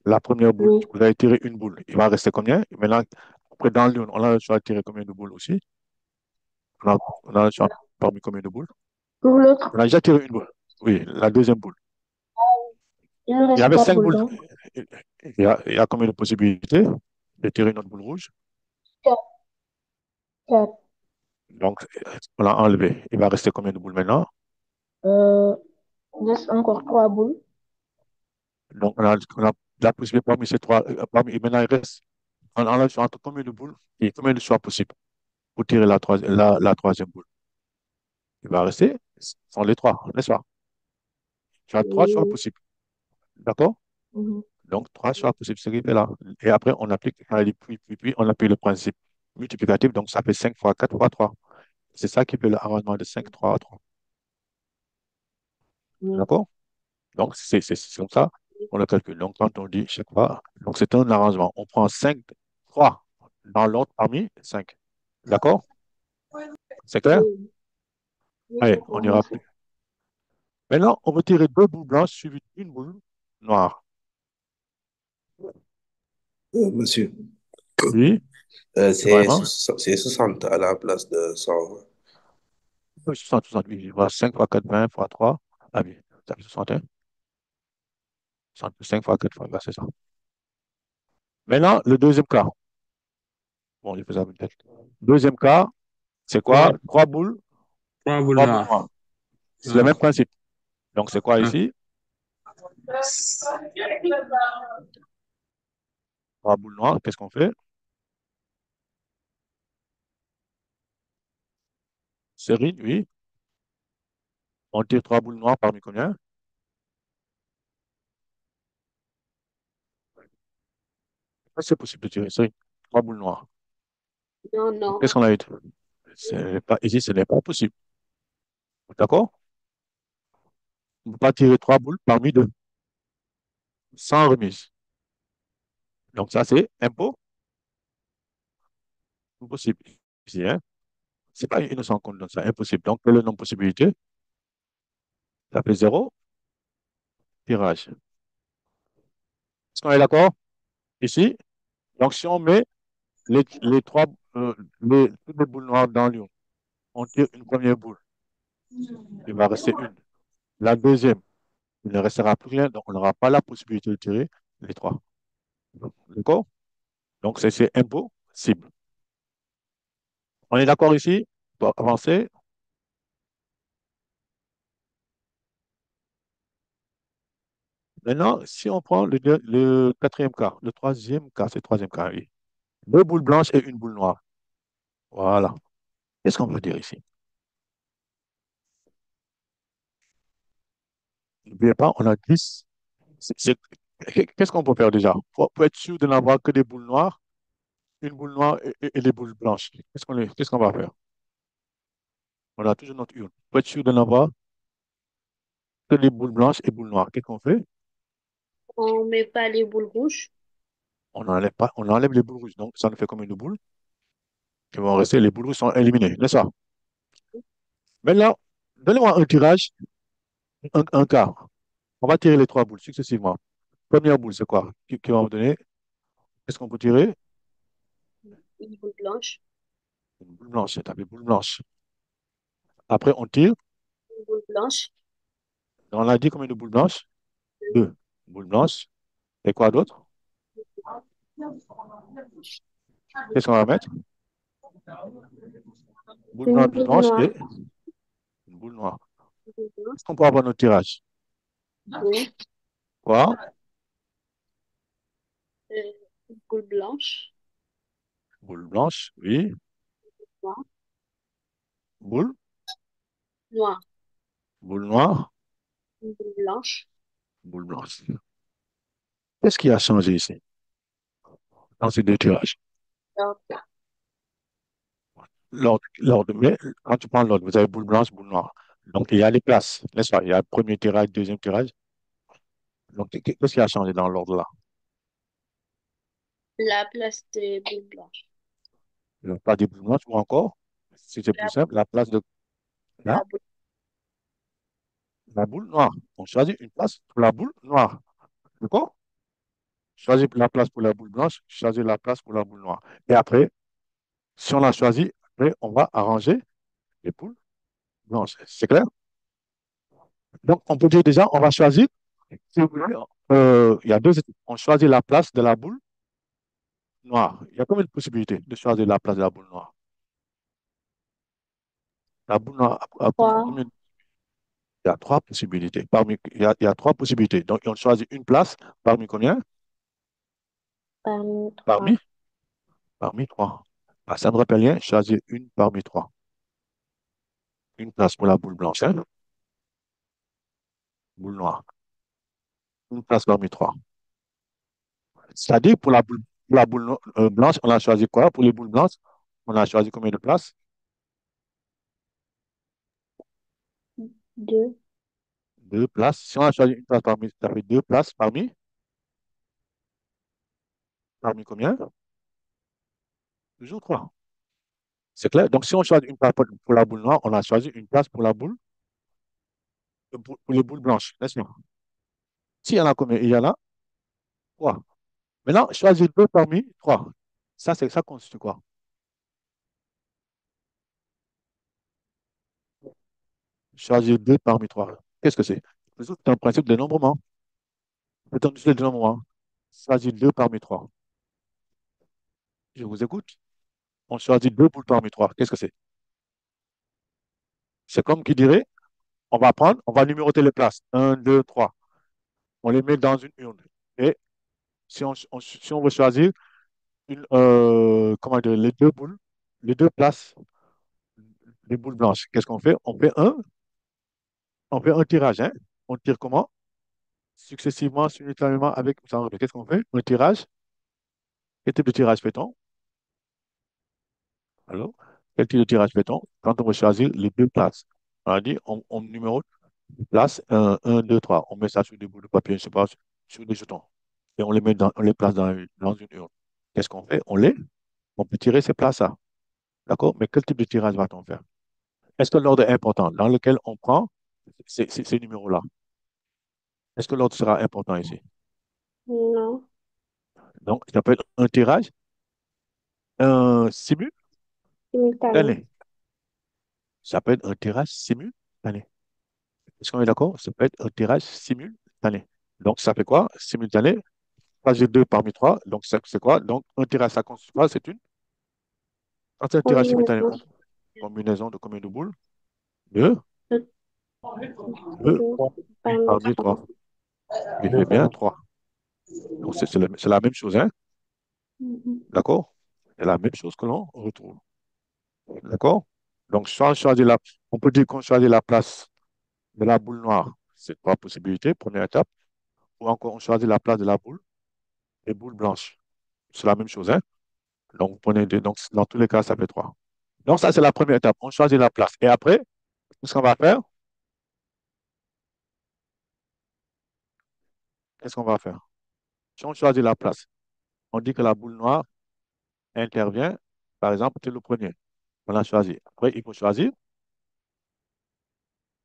La première boule, Oui. vous avez tiré une boule. Il va rester combien? Et maintenant, après, dans l'urne, on a le choix de tirer combien de boules aussi? On a le choix parmi combien de boules? Pour l'autre, On a déjà tiré une boule. Oui, la deuxième boule. il ne Il y reste avait pas de 5 boule boules. donc. Il y a combien de possibilités de tirer une autre boule rouge? 4. Donc, on l'a enlevé. Il va rester combien de boules maintenant? Il reste encore 3 boules. Donc, on a la possibilité parmi ces trois. Et maintenant, il reste. On a le choix entre combien de boules et combien de choix possibles pour tirer la troisième boule. Il va rester, ce sont les trois, n'est-ce pas? Tu as trois choix Oui. possibles. D'accord? Mhm. Donc, trois choix possibles, c'est arrivé là. Et après, on applique, puis, on applique le principe multiplicatif. Donc, ça fait 5 fois 4 fois 3. C'est ça qui fait l'arrangement de 5 3 à 3. Oui. D'accord? Donc, c'est comme ça qu'on le calcule. Donc, quand on dit chaque fois, donc c'est un arrangement. On prend 5 3 dans l'ordre parmi 5. D'accord? C'est clair? Oui. Oui, Allez, c'est on pour moi. ira plus. Maintenant, on va tirer deux boules blanches suivies d'une boule noire. Monsieur, Oui, c'est vraiment. c'est 60 à la place de 120. 60, 68. Voilà, 5 fois 4, 20 fois 3. Ah oui, ça fait 61. 5 fois 4 fois, bah, c'est ça. Maintenant, le deuxième cas. Bon, je fais ça peut-être. Deuxième cas, c'est quoi? Trois, Trois boules, trois boules trois boules noires. noires. C'est le même Noires. principe. Donc, c'est quoi un. ici? Trois boules noires, qu'est-ce qu'on fait? Série, oui. On tire trois boules noires parmi combien? C'est possible de tirer série. Trois boules noires. Non, Donc, non. qu'est-ce qu'on a eu? Ici, ce n'est pas possible. D'accord? On ne peut pas tirer trois boules parmi deux, sans remise. Donc, ça, c'est impossible. Ici, hein? C'est pas une innocent qu'on donne ça, impossible. Donc, quel est le nombre de possibilités? Ça fait zéro, tirage. Est-ce qu'on est d'accord? Ici, donc si on met les trois, toutes les boules noires dans l'urne, on tire une première boule, il va rester une. La deuxième, il ne restera plus rien, donc on n'aura pas la possibilité de tirer les trois. D'accord? Donc c'est impossible. On est d'accord ici? Pour avancer. Maintenant, si on prend le quatrième cas, le troisième cas, c'est le troisième cas, oui. Deux boules blanches et une boule noire. Voilà. Qu'est-ce qu'on veut dire ici? N'oubliez pas, on a 10. Qu'est-ce qu'on peut faire déjà? Pour être sûr de n'avoir que des boules noires, une boule noire et des boules blanches. Qu'est-ce qu'on va faire? On a toujours notre urne. Pour être sûr de n'avoir que des boules blanches et boules noires, qu'est-ce qu'on fait? On met pas les boules rouges. On n'enlève pas, on enlève les boules rouges. Donc, ça nous fait combien de boules? Qui vont rester, les boules rouges sont éliminées, n'est-ce pas? Maintenant, donnez-moi un tirage, un quart. On va tirer les trois boules successivement. Première boule, c'est quoi? Qui va me donner? Qu'est-ce qu'on peut tirer? Une boule blanche. Une boule blanche, c'est appelé boule blanche. Après, on tire. Une boule blanche. On a dit combien de boules blanches? Deux. Boules blanches. Et quoi d'autre? Qu'est-ce qu'on va mettre? Une Boule boule blanche noire. et une boule noire. Une boule noire. Est-ce qu'on peut avoir notre tirage? Oui. Quoi? Euh, une boule blanche. Boule blanche, oui. Noire. Boule, Noire. boule noire, Une boule blanche. boule blanche. Qu'est-ce qui a changé ici dans ces deux tirages? L'ordre. Mais quand tu prends l'ordre, vous avez boule blanche, boule noire. Donc, il y a les places, n'est-ce pas? Il y a le premier tirage, deuxième tirage. Donc, qu'est-ce qui a changé dans l'ordre là? La place des boules blanches. La place des boules blanches ou encore, si c'est plus La, simple, la place de la là, boule. la boule noire. On choisit une place pour la boule noire. D'accord? Choisis la place pour la boule blanche, choisis la place pour la boule noire. Et après, si on a choisi, après, on va arranger les boules blanches. C'est clair? Donc, on peut dire déjà, on va choisir, si vous voulez, il y a deux étapes. On choisit la place de la boule noire. Il y a combien de possibilités de choisir la place de la boule noire? La boule noire a Trois. combien? Il y a trois possibilités. Il y a trois possibilités. Donc, on choisit une place parmi combien? Parmi trois. Parmi, parmi trois. Ah, ça ne me rappelle rien, choisir une parmi trois. Une place pour la boule blanche, hein? Boule noire. Une place parmi trois. C'est-à-dire, pour la boule blanche, on a choisi quoi? Pour les boules blanches, on a choisi combien de places? Deux. Deux places. Si on a choisi une place parmi, ça fait deux places parmi combien? Toujours trois. C'est clair? Donc, si on choisit une place pour la boule noire, on a choisi une place pour la boule, pour les boules blanches, n'est-ce pas? S'il y en a combien? Il y en a trois. Maintenant, choisir deux parmi trois. Ça constitue quoi? Choisir deux parmi trois. Qu'est-ce que c'est? C'est un principe de nombrement. C'est un principe de nombrement. Choisir deux parmi trois. Je vous écoute. On choisit deux boules parmi trois. Qu'est-ce que c'est? C'est comme qui dirait, on va numéroter les places. Un, 2, 3. On les met dans une urne. Et si on veut choisir comment dire, les deux places, les boules blanches, qu'est-ce qu'on fait? On fait un tirage, hein? On tire comment? Successivement, simultanément avec. Qu'est-ce qu'on fait? Un tirage. Quel type de tirage fait-on? Alors, quel type de tirage fait-on? Quand on veut choisir les deux places. On a dit, on numérote place un 2 3. On met ça sur des bouts de papier, je sais pas, sur des jetons. Et on les place dans une urne. Qu'est-ce qu'on fait? On peut tirer ces places-là. D'accord? Mais quel type de tirage va-t-on faire? Est-ce que l'ordre est important dans lequel on prend ces numéros-là? Est-ce que l'ordre sera important ici? Non. Donc, ça peut être un tirage simultané. Simultané. Ça peut être un tirage simultané. Est-ce qu'on est d'accord? Ça peut être un tirage simultané. Donc, ça fait quoi? Simultané, j'ai deux parmi trois. Donc, c'est quoi? Donc, un tirage, ça constitue quoi? Quand c'est un tirage simultané, Combinaison combinaison de combien de boules? Deux, de deux deux parmi parmi trois. trois. Oui, c'est bien, trois. Donc, c'est la même chose, hein? Mhm. D'accord? C'est la même chose que l'on retrouve. D'accord? Donc, on peut dire qu'on choisit la place de la boule noire. C'est trois possibilités, première étape. Ou encore, on choisit la place de la boule et boule blanche. C'est la même chose, hein? Donc, vous prenez deux. Donc, dans tous les cas, ça fait trois. Donc, ça, c'est la première étape. On choisit la place. Et après, qu'est-ce qu'on va faire? Qu'est-ce qu'on va faire? Si on choisit la place, on dit que la boule noire intervient. Par exemple, c'est le premier. On l'a choisi. Après, il faut choisir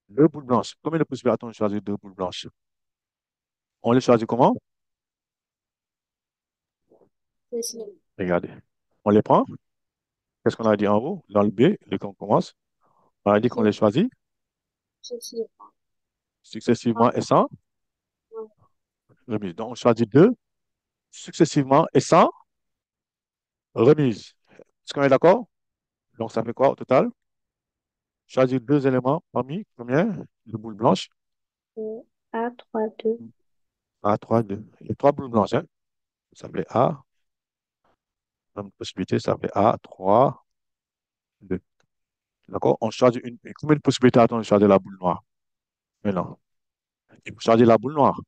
deux boules blanches. Combien de possibilités a-t-on de choisir deux boules blanches? On les choisit comment? Regardez. On les prend. Qu'est-ce qu'on a dit en haut? Dans le B, dès qu'on commence, on a dit qu'on les choisit successivement et sans remise. Donc, on choisit deux successivement et sans remise. Est-ce qu'on est d'accord? Donc, ça fait quoi au total? Choisir deux éléments parmi combien de boules blanches? A, 3, 2. A, 3, 2. Il y a trois boules blanches, hein? Ça fait A. Comme possibilité, ça fait A, 3, 2. D'accord? On choisit une. Combien de possibilités a-t-on de choisir la boule noire? Maintenant, il faut choisir la boule noire.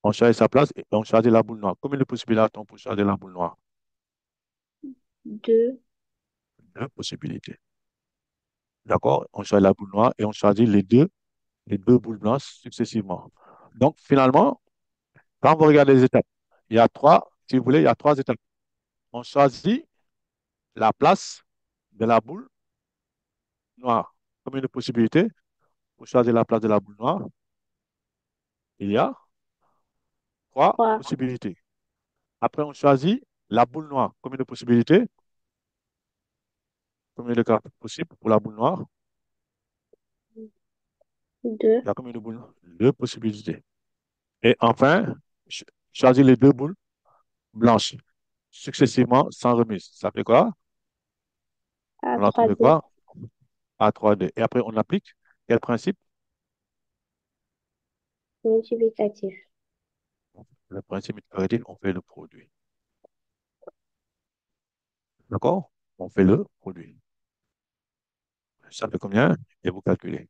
On choisit sa place et on choisit la boule noire. Combien de possibilités a-t-on pour choisir la boule noire? 2. Deux possibilités. D'accord? On choisit la boule noire et on choisit les deux boules blanches successivement. Donc, finalement, quand vous regardez les étapes, il y a trois, si vous voulez, il y a trois étapes. On choisit la place de la boule noire. Combien de possibilités pour choisir la place de la boule noire? Il y a trois 3. possibilités. Après, on choisit la boule noire. Combien de possibilités? Combien de cas possibles pour la boule noire? 2. Il y a combien de boules? Deux possibilités. Et enfin, choisir les deux boules blanches successivement sans remise. Ça fait quoi? A, On a 3, trouvé 2. quoi? A 3 D. Et après, on applique quel principe? Multiplicatif. Le principe multiplicatif, on fait le produit. D'accord? On fait le produit. Ça fait combien? Et vous calculez.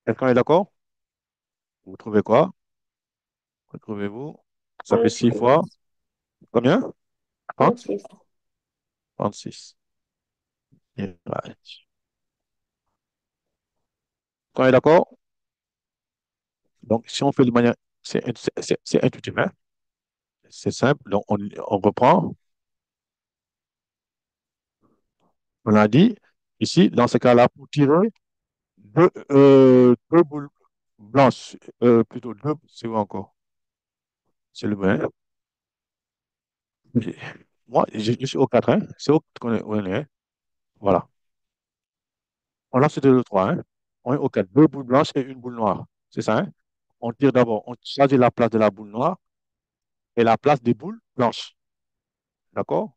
Quelqu'un est d'accord? Vous trouvez quoi? Retrouvez-vous? Ça fait 6 fois. 36. Combien? 30? 36. 36. Right. Quand on est d'accord? Donc, si on fait de manière, c'est intuitif, hein? C'est simple. Donc, on reprend. On a dit, ici, dans ce cas-là, pour tirer deux boules blanches, plutôt deux, c'est où encore? C'est le bien. Moi, je suis au 4, hein? C'est au qu'on est, hein? Voilà. On lance de le 3, hein? On est au 4. Deux boules blanches et une boule noire. C'est ça, hein? On tire d'abord, on choisit la place de la boule noire et la place des boules blanches. D'accord?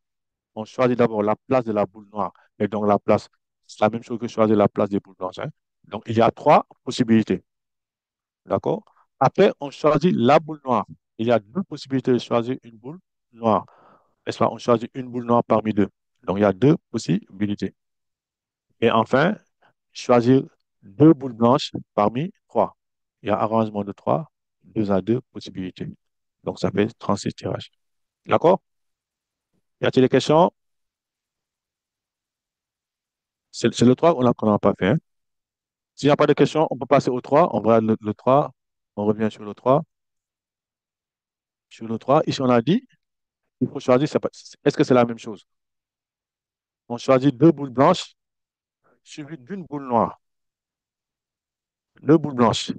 On choisit d'abord la place de la boule noire. Et donc la place, c'est la même chose que choisir la place des boules blanches, hein? Donc, il y a trois possibilités. D'accord? Après, on choisit la boule noire. Il y a deux possibilités de choisir une boule noire. N'est-ce pas? On choisit une boule noire parmi deux. Donc, il y a deux possibilités. Et enfin, choisir deux boules blanches parmi trois. Il y a arrangement de trois, deux à deux possibilités. Donc, ça fait 36 tirages. D'accord? Y a-t-il des questions? C'est le 3 qu'on n'a pas fait, hein? S'il n'y a pas de questions, on peut passer au 3. On va le 3. On revient sur le 3. Sur le 3, ici, on a dit, il faut choisir, est-ce que c'est la même chose? On choisit deux boules blanches suivies d'une boule noire. Deux boules blanches.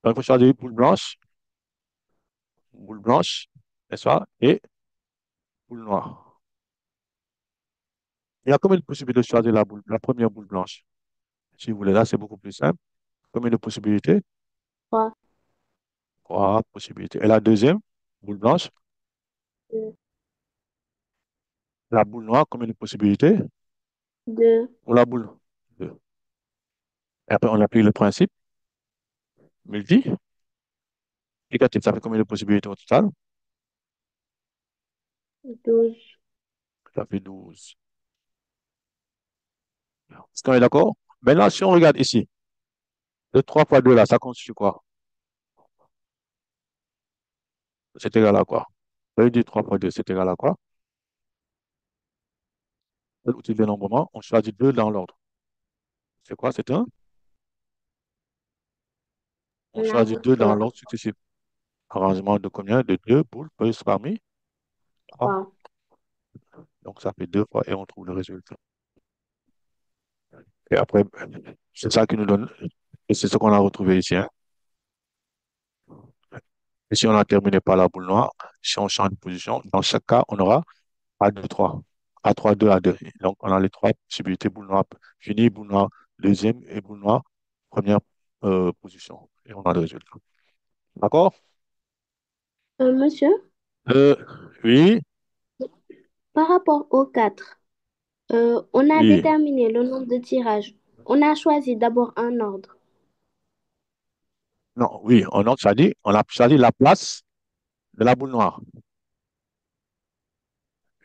Donc, il faut choisir une boule blanche, n'est-ce pas? Et boule noire. Il y a combien de possibilités de choisir la première boule blanche? Si vous voulez, là, c'est beaucoup plus simple. Combien de possibilités? Trois, Trois possibilités. Et la deuxième, boule blanche, deux, la boule noire, combien de possibilités? deux, Pour la boule. Deux. Et après, on applique le principe multi. Négatif, ça fait combien de possibilités au total? 12. Ça fait 12. Est-ce qu'on est d'accord? Maintenant, si on regarde ici, le 3 fois 2 là, ça constitue quoi? C'est égal à quoi? Ça veut dire 3 fois 2, c'est égal à quoi? L'outil de dénombrement, on choisit 2 dans l'ordre. C'est quoi? C'est un? On On a choisit 2 dans refait l'ordre successif. Arrangement de combien? De 2 boules plus parmi 3. trois. Donc, ça fait 2 fois et on trouve le résultat. Et après, c'est ça qui nous donne, et c'est ce qu'on a retrouvé ici, hein. Et si on a terminé par la boule noire, si on change de position, dans chaque cas, on aura A2, 3. A3, 2, A2. Donc, on a les trois possibilités, boule noire finie, boule noire deuxième et boule noire première position. Et on a le résultat. D'accord? Monsieur, Euh, oui, par rapport aux quatre, on a oui. déterminé le nombre de tirages. On a choisi d'abord un ordre. Non, oui, on a choisi la place de la boule noire.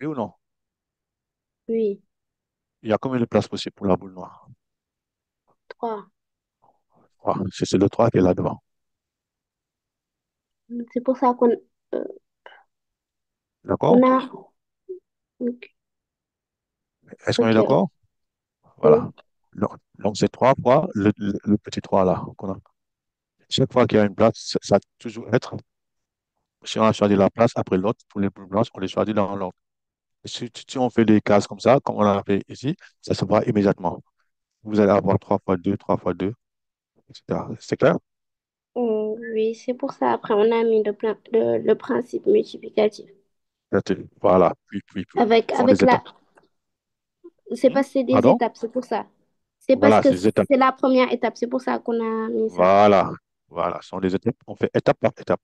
Oui ou non? Oui, Il y a combien de places possibles pour la boule noire? trois. Trois. C'est le 3 qui est là devant. C'est pour ça euh, D'accord? on a... Ok, Est-ce qu'on est ok. d'accord? Oui. Voilà. Donc, c'est 3 fois le petit 3 là qu'on a. Chaque fois qu'il y a une place, ça va toujours être. Si on a choisi la place après l'autre, pour les boules blanches, on les choisit dans l'ordre. Si on fait des cases comme ça, comme on l'a fait ici, ça se voit immédiatement. Vous allez avoir 3 fois 2, etc. C'est clair? Oui, c'est pour ça. Après, on a mis le principe multiplicatif. Voilà. Puis. Ce sont Avec des la... étapes. C'est parce que c'est des Pardon? étapes, c'est pour ça. C'est parce Voilà, que c'est des étapes. c'est la première étape, c'est pour ça qu'on a mis ça. Voilà. Voilà, ce sont des étapes. On fait étape par étape.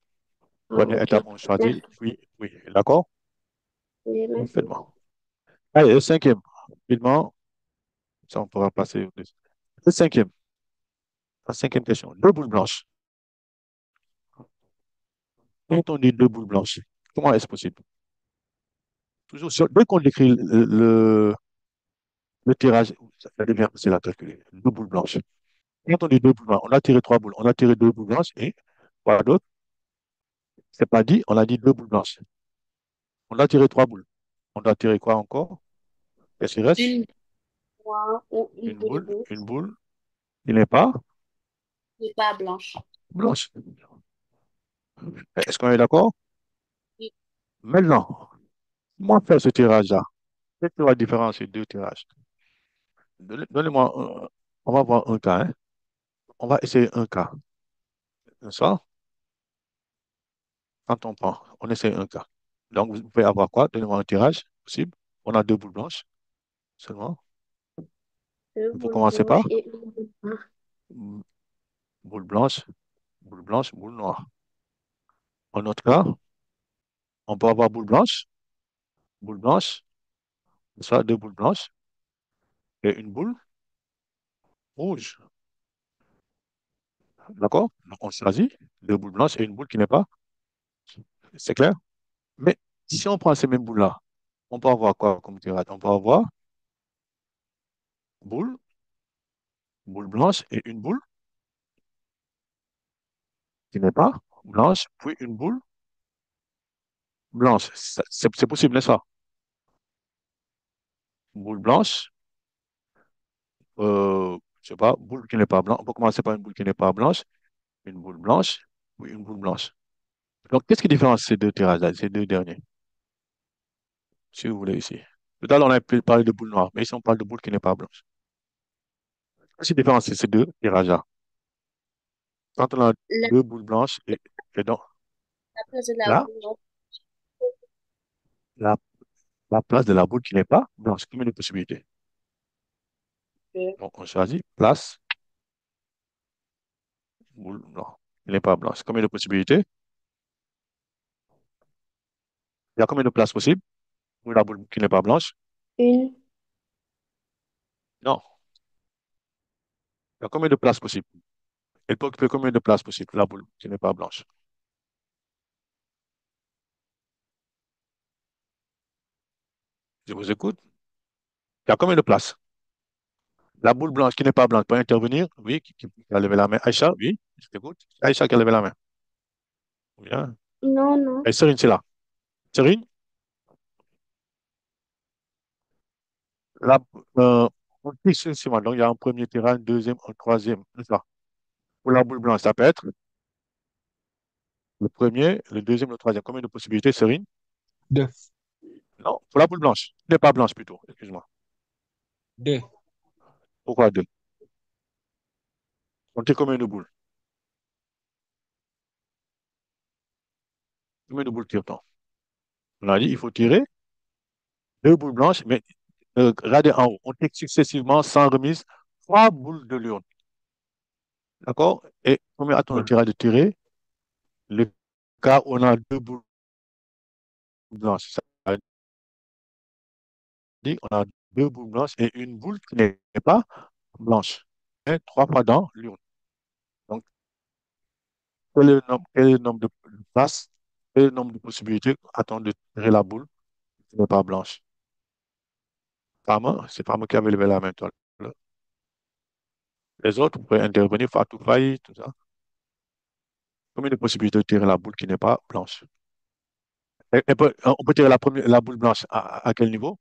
Ah, Première ok. étape, on choisit, Merci. puis. D'accord? Oui, merci. Parfaitement. Allez, le cinquième. Rapidement, ça, on pourra passer au deuxième. Le cinquième. La cinquième question. Deux boules blanches. Quand on dit deux boules blanches, comment est-ce possible? Toujours, dès qu'on décrit le tirage, ça devient facile à calculer. Deux boules blanches. Quand on dit deux boules blanches, on a tiré trois boules. On a tiré deux boules blanches et quoi d'autre? C'est pas dit, on a dit deux boules blanches. On a tiré trois boules. On doit tirer quoi encore? Qu'est-ce qu'il reste? Une noire ou une boule rouge, Une boule qui n'est pas et pas blanche. blanche. Est-ce qu'on est d'accord? Oui. Maintenant, comment faire ce tirage-là? Qu'est-ce qui va différencier deux tirages? Donnez-moi, on va voir un cas, hein. On va essayer un cas. Ça, quand on prend, on essaie un cas. Donc, vous pouvez avoir quoi? Donnez-moi un tirage possible. On a deux boules blanches seulement. Deux Il faut boules commencer blanches par et une boule noire. mm, boule blanche, boule blanche, boule noire. En notre cas, on peut avoir boule blanche, ça, deux boules blanches et une boule rouge. D'accord? Donc, on choisit deux boules blanches et une boule qui n'est pas. C'est clair? Mais si on prend ces mêmes boules-là, on peut avoir quoi comme tirade? On peut avoir boule, boule blanche et une boule qui n'est pas blanche, puis une boule blanche. C'est possible, n'est-ce pas? Boule blanche, je sais pas, boule qui n'est pas blanche. On peut commencer par une boule qui n'est pas blanche, une boule blanche, puis une boule blanche. Donc, qu'est-ce qui différencie ces deux tirages-là, ces deux derniers, si vous voulez ici? Tout à l'heure, on a parlé de boule noire, mais ici, on parle de boule qui n'est pas blanche. Qu'est-ce qui différencie ces deux tirages-là? Quand on a La, deux boules blanches et donc la place de la là, boule noire. la, la place de la boule qui n'est pas blanche, combien de possibilités? Euh, Donc, on choisit place, boule noire, qui n'est pas blanche. Combien de possibilités? Il y a combien de places possibles pour la boule qui n'est pas blanche? Une. Non. Il y a combien de places possibles? Elle peut occuper combien de places possibles, la boule qui n'est pas blanche? Je vous écoute. Il y a combien de places? La boule blanche qui n'est pas blanche peut intervenir? Oui, qui a levé la main. Aïcha, oui, je t'écoute. Aïcha qui a levé la main. Bien. Non, non. Et Serine, c'est là. Serine, la, euh, on dit successivement. Donc, il y a un premier tirage, un deuxième, un troisième. C'est ça. Pour la boule blanche, ça peut être le premier, le deuxième, le troisième. Combien de possibilités, Serine? Deux. Non, pour la boule blanche. Qui n'est pas blanche plutôt, excuse-moi. Deux. Pourquoi deux? On tire combien de boules? Combien de boules tire-t-on? On a dit, il faut tirer deux boules blanches, mais regardez en haut. On tire successivement, sans remise, trois boules de lion. D'accord? Et combien a-t-on Ouais. intérêt de tirer? Le cas où on a deux boules blanches. Ça veut dire qu'on a deux boules blanches et une boule qui n'est pas blanche. Et trois fois dans l'urne. Donc, quel est le nombre de places, quel est le nombre de possibilités a-t-on de tirer la boule qui n'est pas blanche? Pas moi, c'est pas moi qui avais levé la main. Toi. Les autres, vous pouvez intervenir, Fatou Faye, tout ça. Combien de possibilités de tirer la boule qui n'est pas blanche? On peut tirer la boule blanche à quel niveau?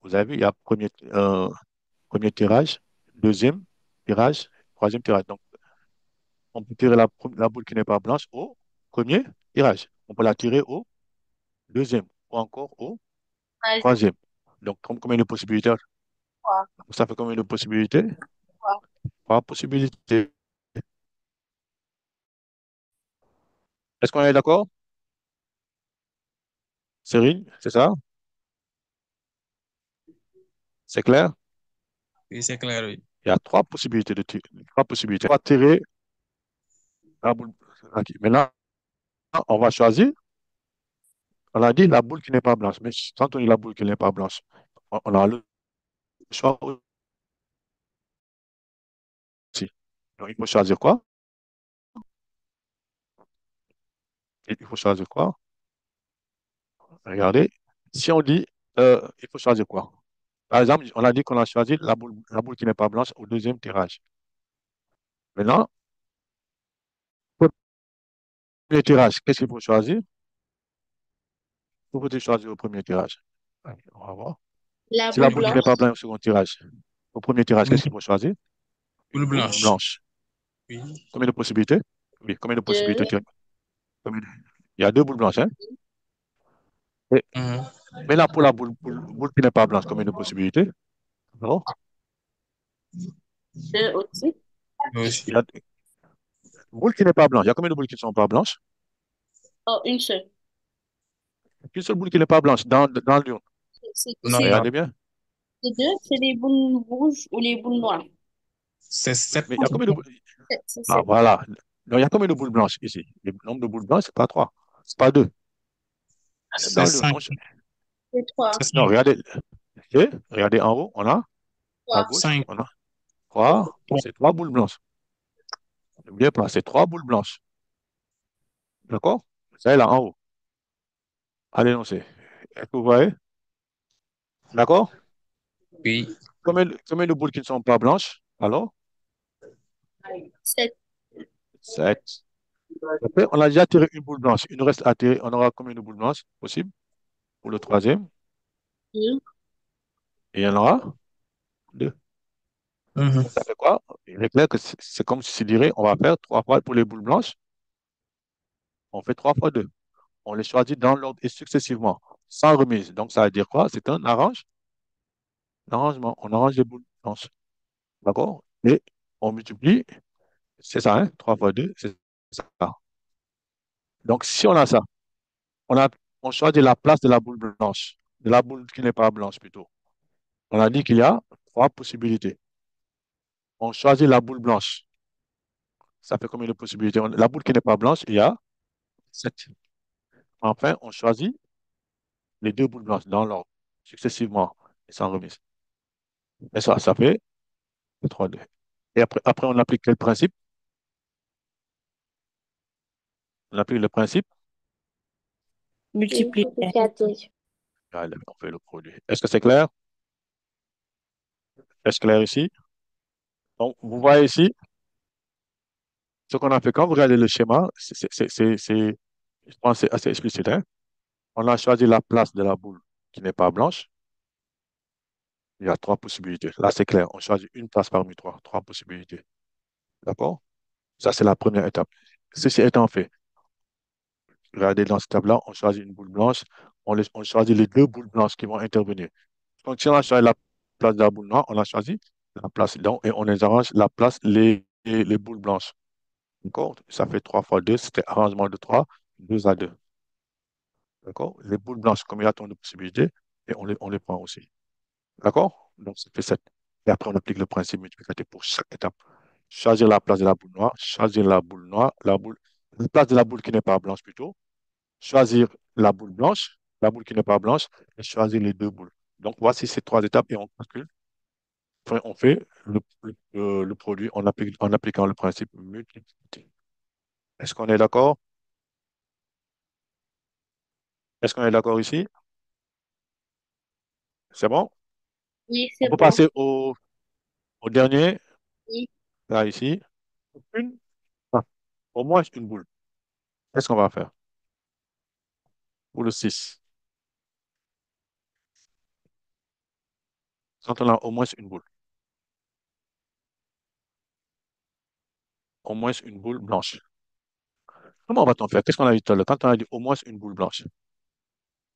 Vous avez vu, il y a premier tirage, deuxième tirage, troisième tirage. Donc, on peut tirer la boule qui n'est pas blanche au premier tirage. On peut la tirer au deuxième ou encore au Vas-y. troisième. Donc, combien de possibilités? Trois. Ça fait combien de possibilités? Trois. Trois possibilités. Est-ce qu'on est d'accord? Cyril, c'est ça? C'est clair? Oui, c'est clair, oui. Il y a trois possibilités de tirer. Trois possibilités. On va tirer la boule. Ok. Maintenant, on va choisir. On a dit la boule qui n'est pas blanche. Mais quand on dit la boule qui n'est pas blanche, on a le choix aussi. Donc, il faut choisir quoi? Il faut choisir quoi? Regardez. Si on dit, il faut choisir quoi? Par exemple, on a dit qu'on a choisi la boule qui n'est pas blanche au deuxième tirage. Maintenant, pour le premier tirage, qu'est-ce qu'il faut choisir? Vous pouvez choisir au premier tirage. Allez, on va voir. La Si la boule boule qui blanche. n'est pas blanche au second tirage, au premier tirage, Boule, qu'est-ce qu'il faut choisir? boule Une boule blanche. blanche. Oui. Combien de possibilités? Oui, combien de possibilités Deux. de tirer? Il y a deux boules blanches, hein? Et Mhm. maintenant, pour la boule qui n'est pas blanche, combien de possibilités? Non? Deux aussi. Moi aussi. Il y a boule qui n'est pas blanche. Il y a combien de boules qui ne sont pas blanches? Oh, une seule. Une seule boule qui n'est pas blanche dans l'urne. Non, C'est non. Regardez bien. les deux, c'est les boules rouges ou les boules noires. C'est Oui, sept. mais il y a combien de boules? C'est Ah, sept. voilà. Donc, il y a combien de boules blanches ici? Le nombre de boules blanches, c'est pas trois. C'est pas deux. Même C'est dans l'urne. cinq. C'est trois. C'est Non, cinq. regardez. Ok, regardez en haut, on a, à Trois. gauche, Cinq. on a trois. Trois. C'est trois boules blanches. N'oubliez pas, c'est trois boules blanches. D'accord? Ça est là en haut. Allez, énoncez. Est-ce que vous voyez? D'accord? Oui. Combien de boules qui ne sont pas blanches? Alors? 7. Sept. Après, on a déjà tiré une boule blanche. Il nous reste à tirer. On aura combien de boules blanches possible pour le troisième? Et il y en aura deux. Mhm. Ça fait quoi? Il est clair que c'est comme si tu dirais, on va faire trois fois pour les boules blanches. On fait trois fois deux. On les choisit dans l'ordre et successivement, sans remise. Donc, ça veut dire quoi? C'est un arrangement. On arrange les boules blanches. D'accord? Et on multiplie. C'est ça, hein? 3 fois 2, c'est ça. Donc, si on a ça, on a, on choisit la place de la boule blanche, de la boule qui n'est pas blanche plutôt. On a dit qu'il y a trois possibilités. On choisit la boule blanche. Ça fait combien de possibilités? La boule qui n'est pas blanche, il y a 7. Enfin, on choisit les deux boules blanches dans l'ordre, successivement et sans remise. Et ça fait 3 2. Et après, on applique quel principe? On applique le principe. Multiplier. Allez, on fait le produit. Est-ce que c'est clair? Est-ce clair ici? Donc, vous voyez ici, ce qu'on a fait, quand vous regardez le schéma, je pense que c'est assez explicite, hein? On a choisi la place de la boule qui n'est pas blanche. Il y a trois possibilités. Là, c'est clair. On choisit une place parmi trois possibilités. D'accord? Ça, c'est la première étape. Ceci étant fait, regardez dans cette table-là, on choisit une boule blanche. On choisit les deux boules blanches qui vont intervenir. Donc, si on a choisi la place de la boule noire, on a choisi la place. Donc, et on les arrange la place, les boules blanches. D'accord? Ça fait 3 fois 2, c'était arrangement de 3, 2 à 2. D'accord? Les boules blanches, comme il y a tant de possibilités, et on les prend aussi. D'accord? Donc, ça fait 7. Et après, on applique le principe multiplicatif pour chaque étape. Choisir la place de la boule noire, choisir la boule noire, la place de la boule qui n'est pas blanche plutôt, choisir la boule blanche, la boule qui n'est pas blanche, et choisir les deux boules. Donc, voici ces trois étapes et on calcule. Enfin, on fait le produit en appliquant le principe multiplicatif. Est-ce qu'on est d'accord? Est-ce qu'on est d'accord ici? C'est bon? Oui, On c'est peut bon. passer au dernier, Oui. là, ici. Une, ah, au moins une boule. Qu'est-ce qu'on va faire? Pour le 6. Quand on a au moins une boule. Au moins une boule blanche. Comment va-t-on faire? Qu'est-ce qu'on a dit tout à l'heure? Quand on a dit au moins une boule blanche.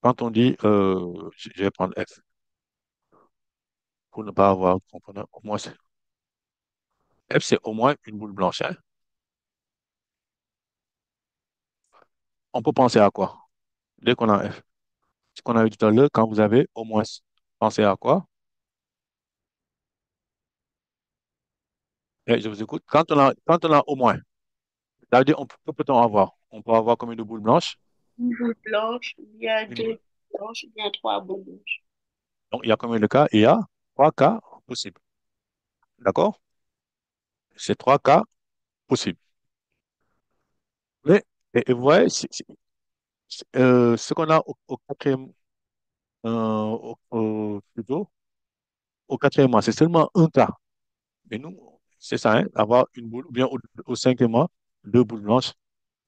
Quand on dit, je vais prendre F pour ne pas avoir component, au moins, F, c'est au moins une boule blanche, hein. On peut penser à quoi? Dès qu'on a F. Ce qu'on a dit tout à l'heure, quand vous avez au moins, pensez à quoi? Et je vous écoute. Quand on a au moins, ça veut dire, que peut-on avoir? On peut avoir combien de boules blanches? Une boule blanche, il y a Une boule. deux blanches, il y a trois boules blanches. Donc, il y a combien de cas? Il y a trois cas possibles. D'accord? C'est trois cas possibles. Mais, et vous voyez, ce qu'on a au quatrième, plutôt, au quatrième mois, c'est seulement un cas. Et nous, c'est ça, hein, avoir une boule, ou bien au cinquième mois, deux boules blanches.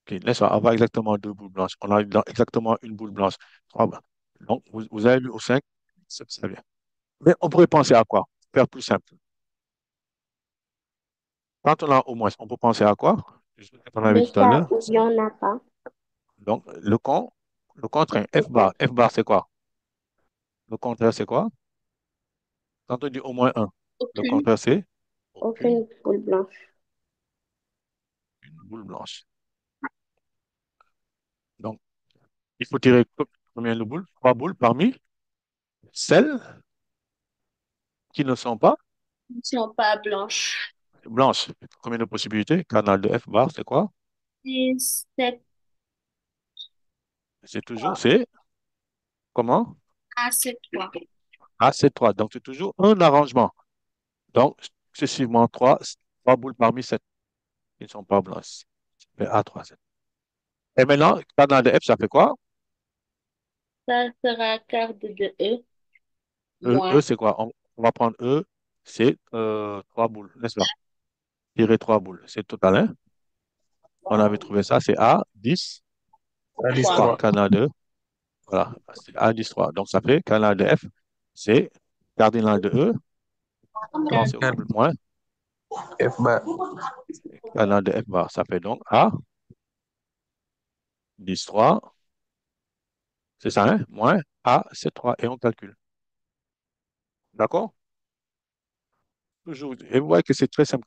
Ok, laisse avoir exactement deux boules blanches. On a exactement une boule blanche. Trois. Donc, vous avez vu au 5, c'est bien. Mais on pourrait penser à quoi? Faire plus simple. Quand on a au moins, on peut penser à quoi? Je sais qu'on avait Le dit tout à cas l'heure. où il n'y en a pas. Donc, le contraire, F bar. F bar, c'est quoi? Le contraire, c'est quoi? Quand on dit au moins un, le Aucune, contraire, c'est aucune aucune boule blanche. boule blanche. Donc, il faut tirer combien de boules? Trois boules parmi celles qui ne sont pas Ils ne sont pas blanches. blanches. Combien de possibilités? Canal de F bar, c'est quoi? Et c'est C'est toujours, c'est comment? à c'est trois. Ah, c'est 3. Donc, c'est toujours un arrangement. Donc, successivement, trois boules parmi 7. qui ne sont pas blanches. Ça fait A3Z. Et maintenant, cardinal de F, ça fait quoi? Ça sera quart de E E, moins. c'est quoi? On va prendre E, c'est 3 boules, n'est-ce pas? Tirer 3 boules, c'est total, hein? On avait trouvé ça, c'est A, 10, Alice 3. 3, 3. cardinal de E. Voilà, c'est A, 10, 3. Donc, ça fait cardinal de F, c'est cardinal de E, non, c'est au double moins, F bar. cardinal de F bar. Ça fait donc A, 10, 3, c'est ça, hein? Moins A, c'est 3, et on calcule. D'accord? Toujours. Et vous voyez que c'est très simple.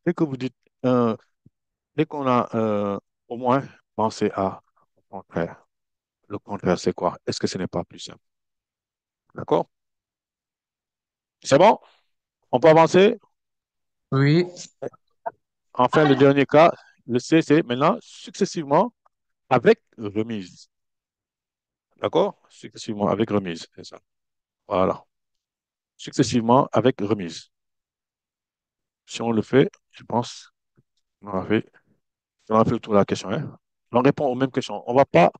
Dès que vous dites, dès qu'on a au moins pensé à au contraire. Le contraire, c'est quoi? Est-ce que ce n'est pas plus simple? D'accord? C'est bon? On peut avancer? Oui. Enfin, le dernier cas, le C, c'est maintenant successivement avec remise. D'accord? Successivement avec remise, c'est ça. Voilà. Successivement avec remise. Si on le fait, je pense qu'on a fait le tour de la question, hein? On répond aux mêmes questions. On va pas,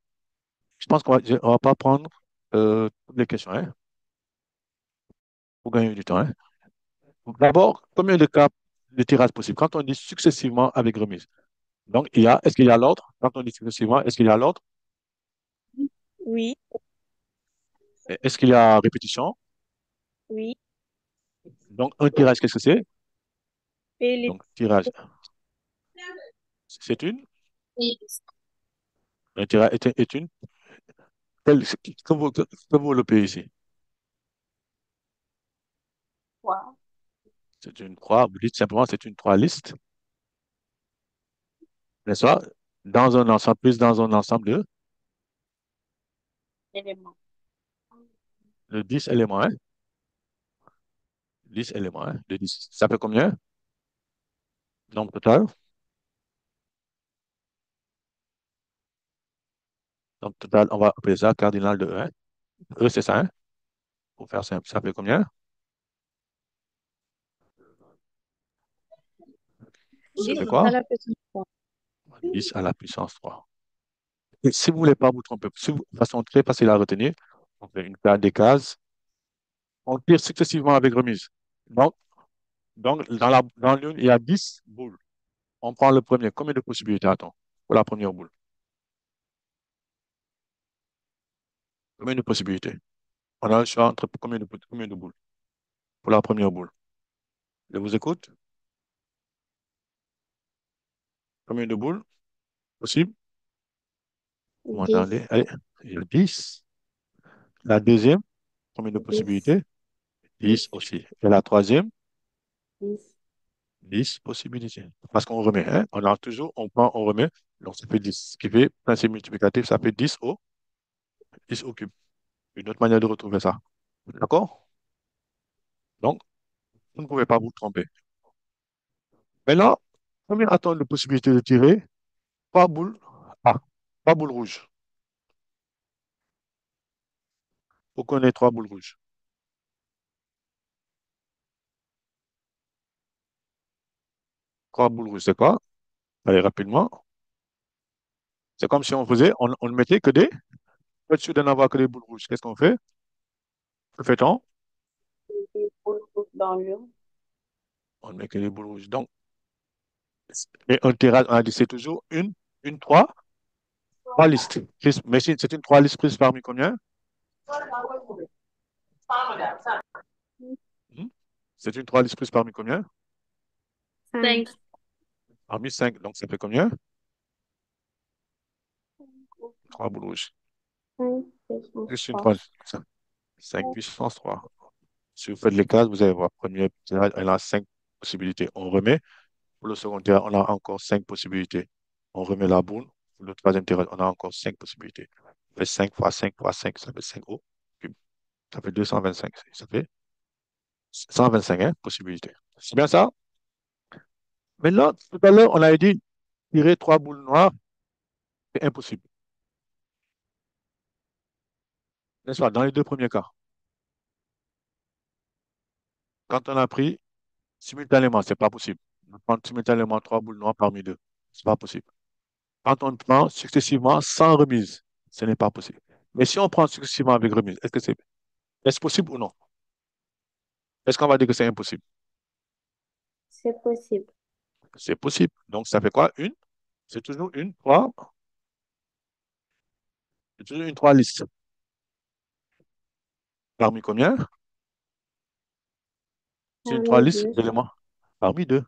je pense on va pas prendre toutes les questions, hein, pour gagner du temps, hein. D'abord, combien de cas de tirage possible? Quand on dit successivement avec remise. Donc, est-ce qu'il y a l'ordre? Quand on dit successivement, est-ce qu'il y a l'ordre? Oui, Est-ce qu'il y a répétition? oui. Donc, un tirage, qu'est-ce que c'est? Et les Donc, tirage, c'est une. Un tirage est une. Que vaut le P ici? 3 C'est une 3. Vous dites simplement c'est une 3 liste. N'est-ce pas? Dans un ensemble, plus dans un ensemble éléments. de 10 éléments, hein? 10 éléments, hein? De 10. Ça fait combien? Nombre total. Nombre total, on va appeler ça cardinal de 1. E, c'est ça, hein? Pour faire simple, ça fait combien? Ça 10 fait à quoi? la puissance 3. 10 à la puissance 3. Et si vous ne voulez pas vous tromper, de façon très facile à retenir, on fait une paire des cases, on tire successivement avec remise. Donc, dans l'une, il y a 10 boules. On prend le premier. Combien de possibilités a-t-on pour la première boule? Combien de possibilités? On a le choix entre combien de boules pour la première boule? Je vous écoute. Combien de boules possible? Vous 10, m'entendez? Allez, il y a 10. La deuxième, combien de 10, possibilités? 10 10, aussi. Et la troisième, 10. 10 possibilités. Parce qu'on remet, hein? On prend, on remet. Donc, ça fait 10. Ce qui fait, principe multiplicatif, ça fait 10 au cube. Une autre manière de retrouver ça. D'accord? Donc, vous ne pouvez pas vous tromper. Maintenant, combien a-t-on de possibilités de tirer? Trois boules. Ah, trois boules rouges. Faut qu'on ait trois boules rouges. Trois boules rouges, c'est quoi? Allez, rapidement. C'est comme si on ne mettait que des. Pour être sûr de n'avoir que des boules rouges, qu'est-ce qu'on fait? Que fait-on? Des boules dans l'urne. On ne met que des boules rouges. Donc, et un tirage, on a dit, c'est toujours une trois listes. Mais si c'est une trois listes prises parmi combien? Hmm? C'est une trois listes prises parmi combien? 5. Parmi cinq. Donc, ça fait combien? Trois boules rouges. 5 puissance Juste une 3. trois. 5 puissance 3. Si vous faites les cases, vous allez voir. Premier tirage, on a cinq possibilités. On remet. Pour le second tirage, on a encore cinq possibilités. On remet la boule. Pour le troisième tirage, on a encore cinq possibilités. Ça fait 5 fois 5 fois 5, ça fait 5 au cube. Ça fait 225. Ça fait 125, hein, possibilités. C'est bien ça? Maintenant, tout à l'heure, on avait dit tirer trois boules noires, c'est impossible. N'est-ce pas? Dans les deux premiers cas. Quand on a pris simultanément, c'est pas possible. de prendre simultanément trois boules noires parmi deux. C'est pas possible. Quand on prend successivement sans remise, ce n'est pas possible. Mais si on prend successivement avec remise, est-ce possible ou non? Est-ce qu'on va dire que c'est impossible? C'est possible. C'est possible. Donc, ça fait quoi? Une? C'est toujours une, trois. C'est toujours une trois listes. Parmi combien? C'est une trois Parmi listes deux. d'éléments. Parmi deux.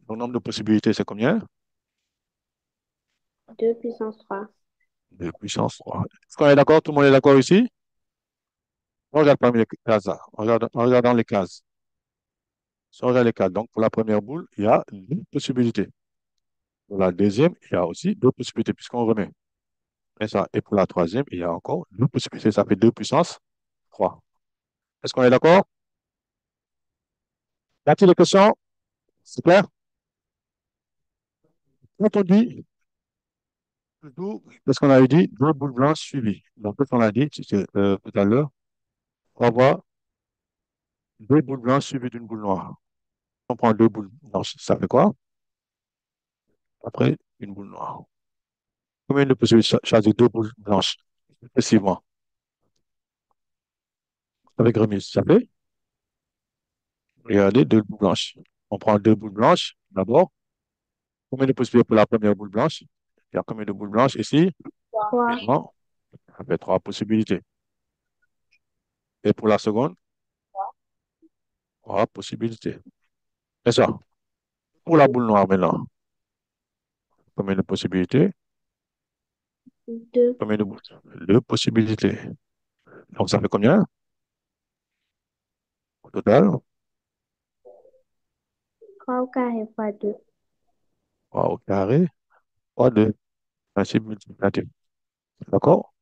Le nombre de possibilités, c'est combien? 2 puissance 3. Deux puissance 3. Est-ce qu'on est d'accord? Tout le monde est d'accord ici? On regarde parmi les cases là. On regarde dans les cases. Si on regarde les cases, donc pour la première boule, il y a deux possibilités. Pour la deuxième, il y a aussi deux possibilités, puisqu'on remet. Et, ça, et pour la troisième, il y a encore deux possibilités. Ça fait 2 puissance 3. Est-ce qu'on est d'accord? Y a-t-il des questions? C'est clair? Quand on dit toujours, qu'est-ce qu'on avait dit? Deux boules blanches suivies. Donc, qu'est-ce qu'on a dit tout à l'heure? On va voir deux boules blanches suivies d'une boule noire. On prend deux boules blanches. Ça fait quoi? Après, une boule noire. Combien de possibilités de choisir deux boules blanches successivement avec remise? Ça fait? Regardez, deux boules blanches. On prend deux boules blanches d'abord. Combien de possibilités pour la première boule blanche? Il y a combien de boules blanches ici? 3. Maintenant, ça fait trois possibilités. Et pour la seconde, trois possibilités. C'est ça. Pour la boule noire maintenant, combien de possibilités? 2. Combien de boules? Deux possibilités. Donc, ça fait combien au total? 3 au carré fois 2. 3 au carré, fois 2. Principe multiplicatif. D'accord?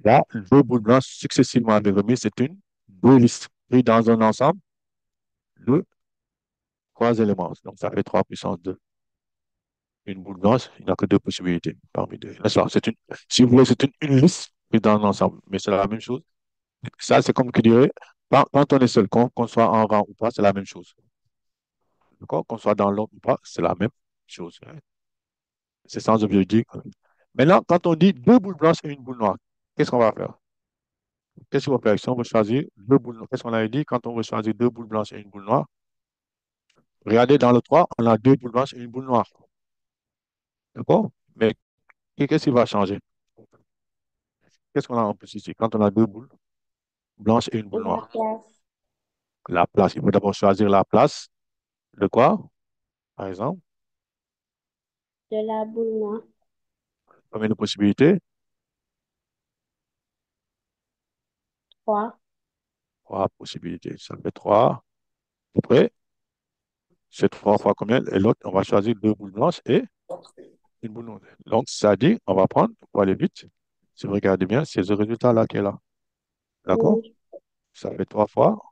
Là, deux boules blanches successivement avec remise, c'est une deux listes prises dans un ensemble de trois éléments. Donc, ça fait 3 puissance 2. Une boule blanche, il n'y a que deux possibilités parmi deux. N'est-ce pas? Si vous voulez, c'est une liste prise dans un ensemble, mais c'est la même chose. Ça, c'est comme qui dirait, quand on est seul, qu'on soit en rang ou pas, c'est la même chose. D'accord? Qu'on soit dans l'ordre ou pas, c'est la même chose, hein. C'est sans objectif. Maintenant, quand on dit deux boules blanches et une boule noire, qu'est-ce qu'on va faire? Qu'est-ce qu'on va faire? Si on veut choisir deux boules noires, qu'est-ce qu'on avait dit quand on veut choisir deux boules blanches et une boule noire? Regardez dans le 3, on a deux boules blanches et une boule noire. D'accord? Mais qu'est-ce qui va changer? Qu'est-ce qu'on a en plus ici quand on a deux boules blanches et une boule La noire? place La place. Il faut d'abord choisir la place de quoi, par exemple? de la boule noire. Combien de possibilités? 3. Trois possibilités. Ça fait trois. Après, c'est trois fois combien? Et l'autre, on va choisir deux boules blanches et une boule noire. Donc, ça dit, on va prendre, pour aller vite, si vous regardez bien, c'est ce résultat-là qui est là. D'accord? Oui. Ça fait trois fois,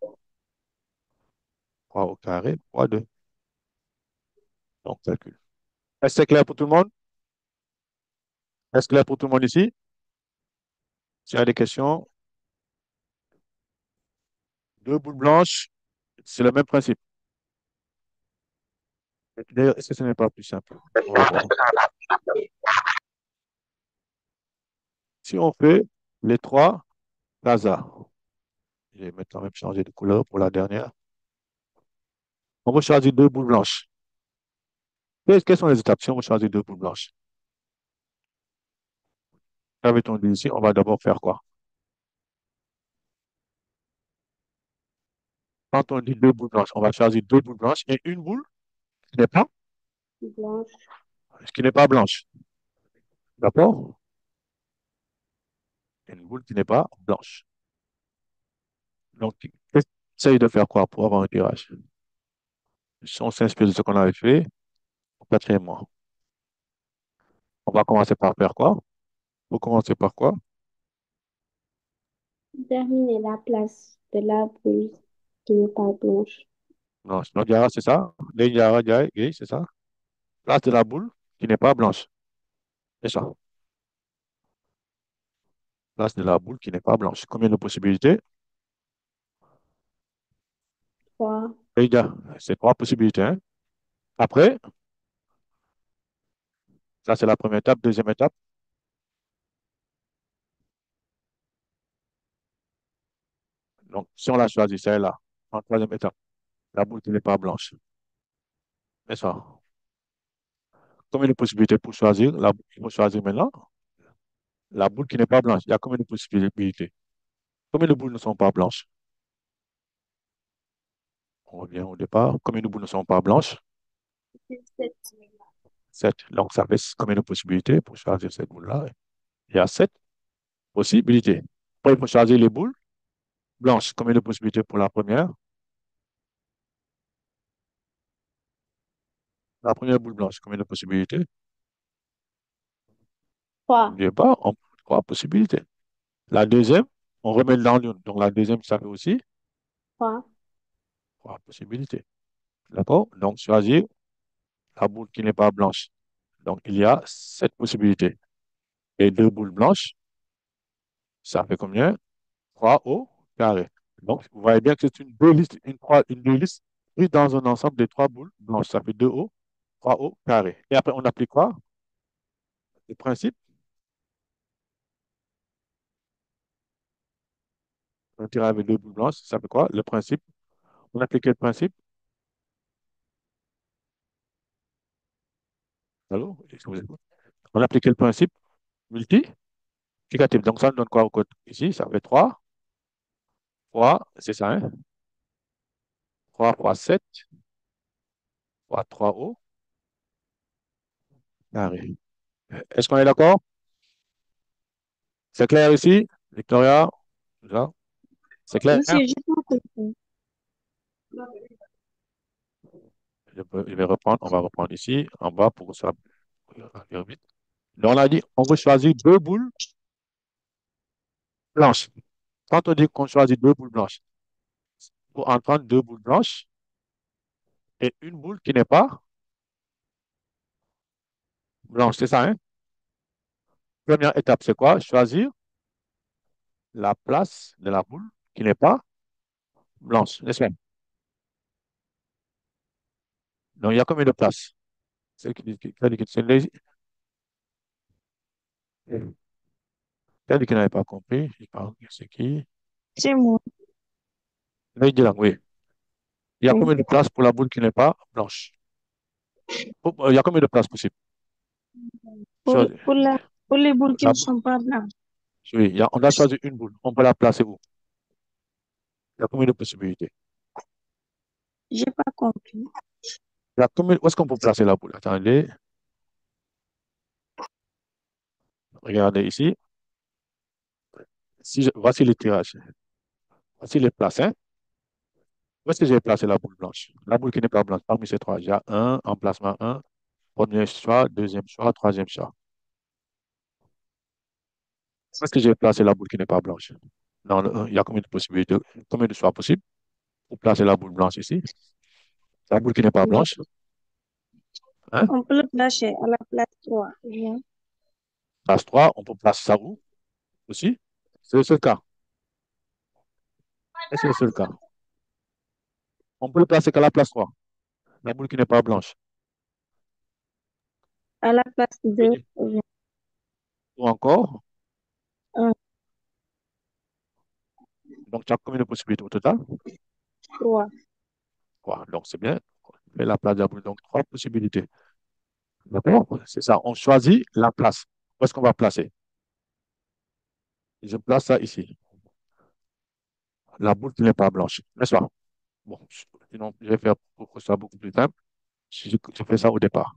3 au carré, fois 2. Donc, calcul. Est-ce que c'est clair pour tout le monde? Est-ce clair pour tout le monde ici? S'il y a des questions, deux boules blanches, c'est le même principe. D'ailleurs, est-ce que ce n'est pas plus simple? On va voir. Si on fait les trois casas, je vais maintenant même changer de couleur pour la dernière. On va choisir deux boules blanches. Quelles sont les étapes si on veut choisir deux boules blanches? Qu'avait-on dit ici? On va d'abord faire quoi? Quand on dit deux boules blanches, on va choisir deux boules blanches et une boule qui n'est pas, Blanche. qui n'est pas blanche. D'accord? Une boule qui n'est pas blanche. Donc, essaye de faire quoi pour avoir un tirage? Si on s'inspire de ce qu'on avait fait au quatrième mois, on va commencer par faire quoi? Vous commencez par quoi? Déterminer la place de la boule qui n'est pas blanche. Blanche. Donc, Yara, c'est ça? Yara, Gay, c'est ça? Place de la boule qui n'est pas blanche. C'est ça. Place de la boule qui n'est pas blanche. Combien de possibilités? 3. Gay, c'est trois possibilités, hein? Après, ça c'est la première étape. Deuxième étape, donc si on l'a choisi, c'est là. En troisième étape, la boule qui n'est pas blanche. Mais ça, combien de possibilités pour choisir? Il faut choisir maintenant la boule qui n'est pas blanche. Il y a combien de possibilités? Combien de boules ne sont pas blanches? On revient au départ. Combien de boules ne sont pas blanches? 7. Donc, ça fait combien de possibilités pour choisir cette boule-là? Il y a 7 possibilités. Après, il faut choisir les boules blanches. Combien de possibilités pour la première? La première boule blanche, combien de possibilités? 3. N'oubliez pas, 3 possibilités. La deuxième, on remet dans l'une. Donc, la deuxième, ça fait aussi 3. 3 possibilités. D'accord? Donc, choisir la boule qui n'est pas blanche. Donc, il y a 7 possibilités. Et deux boules blanches, ça fait combien? 3 au carré. Donc, vous voyez bien que c'est une deux listes, une deux listes prises dans un ensemble de 3 boules blanches. Ça fait 2 au, 3 au carré. Et après, on applique quoi? Le principe. On tire avec deux boules blanches. Ça fait quoi? Le principe. On applique le principe. Allô? Est-ce que vous écoutez? On applique le principe multiplicatif. Donc, ça nous donne quoi au code? Ici, ça fait 3 fois, c'est ça, hein? 3 fois 7 fois 3 au carré. Est-ce qu'on est d'accord? C'est clair ici? Victoria? Déjà? C'est clair? Monsieur, j'ai pas compris. Je vais reprendre. On va reprendre ici, en bas, pour que ça aille vite. Donc, on a dit, on veut choisir deux boules blanches. Quand on dit qu'on choisit deux boules blanches, pour en prendre deux boules blanches et une boule qui n'est pas blanche, c'est ça, hein? Première étape, c'est quoi? Choisir la place de la boule qui n'est pas blanche, n'est-ce pas? Donc, il y a combien de places? C'est quelqu'un qui n'avait pas compris, je parle, c'est qui? C'est moi. Lady oui. Il y a Oui. combien de places pour la boule qui n'est pas blanche? Il y a combien de places possibles? Pour, Cho- pour les boules qui la ne boule- sont pas blanches. oui, on a choisi une boule. On peut la placer où? Il y a combien de possibilités? J'ai pas compris. Où est-ce qu'on peut placer la boule? Attendez, regardez ici. Voici le tirage. Voici les places, hein? Où est-ce que j'ai placé la boule blanche? La boule qui n'est pas blanche, parmi ces trois, il y a un, emplacement un, premier choix, deuxième choix, troisième choix. Où est-ce que j'ai placé la boule qui n'est pas blanche? Dans le 1, il y a combien de possibilités, combien de choix possibles pour placer la boule blanche ici? La boule qui n'est pas Donc, blanche, hein? on peut le placer à la place 3. Bien. Place 3, on peut placer ça où aussi? C'est le seul cas. Et c'est le seul cas. On peut le placer qu'à la place 3. La boule qui n'est pas blanche. À la place 2. Oui. Ou encore, Un, donc tu as combien de possibilités au total? 3. 3. Donc c'est bien. On fait la place de la boule, donc 3 possibilités. D'accord? C'est ça. On choisit la place. Où est-ce qu'on va placer? Je place ça ici. La boule qui n'est pas blanche. N'est-ce pas? Bon, sinon, je vais faire pour que ce soit beaucoup plus simple. Je fais ça au départ.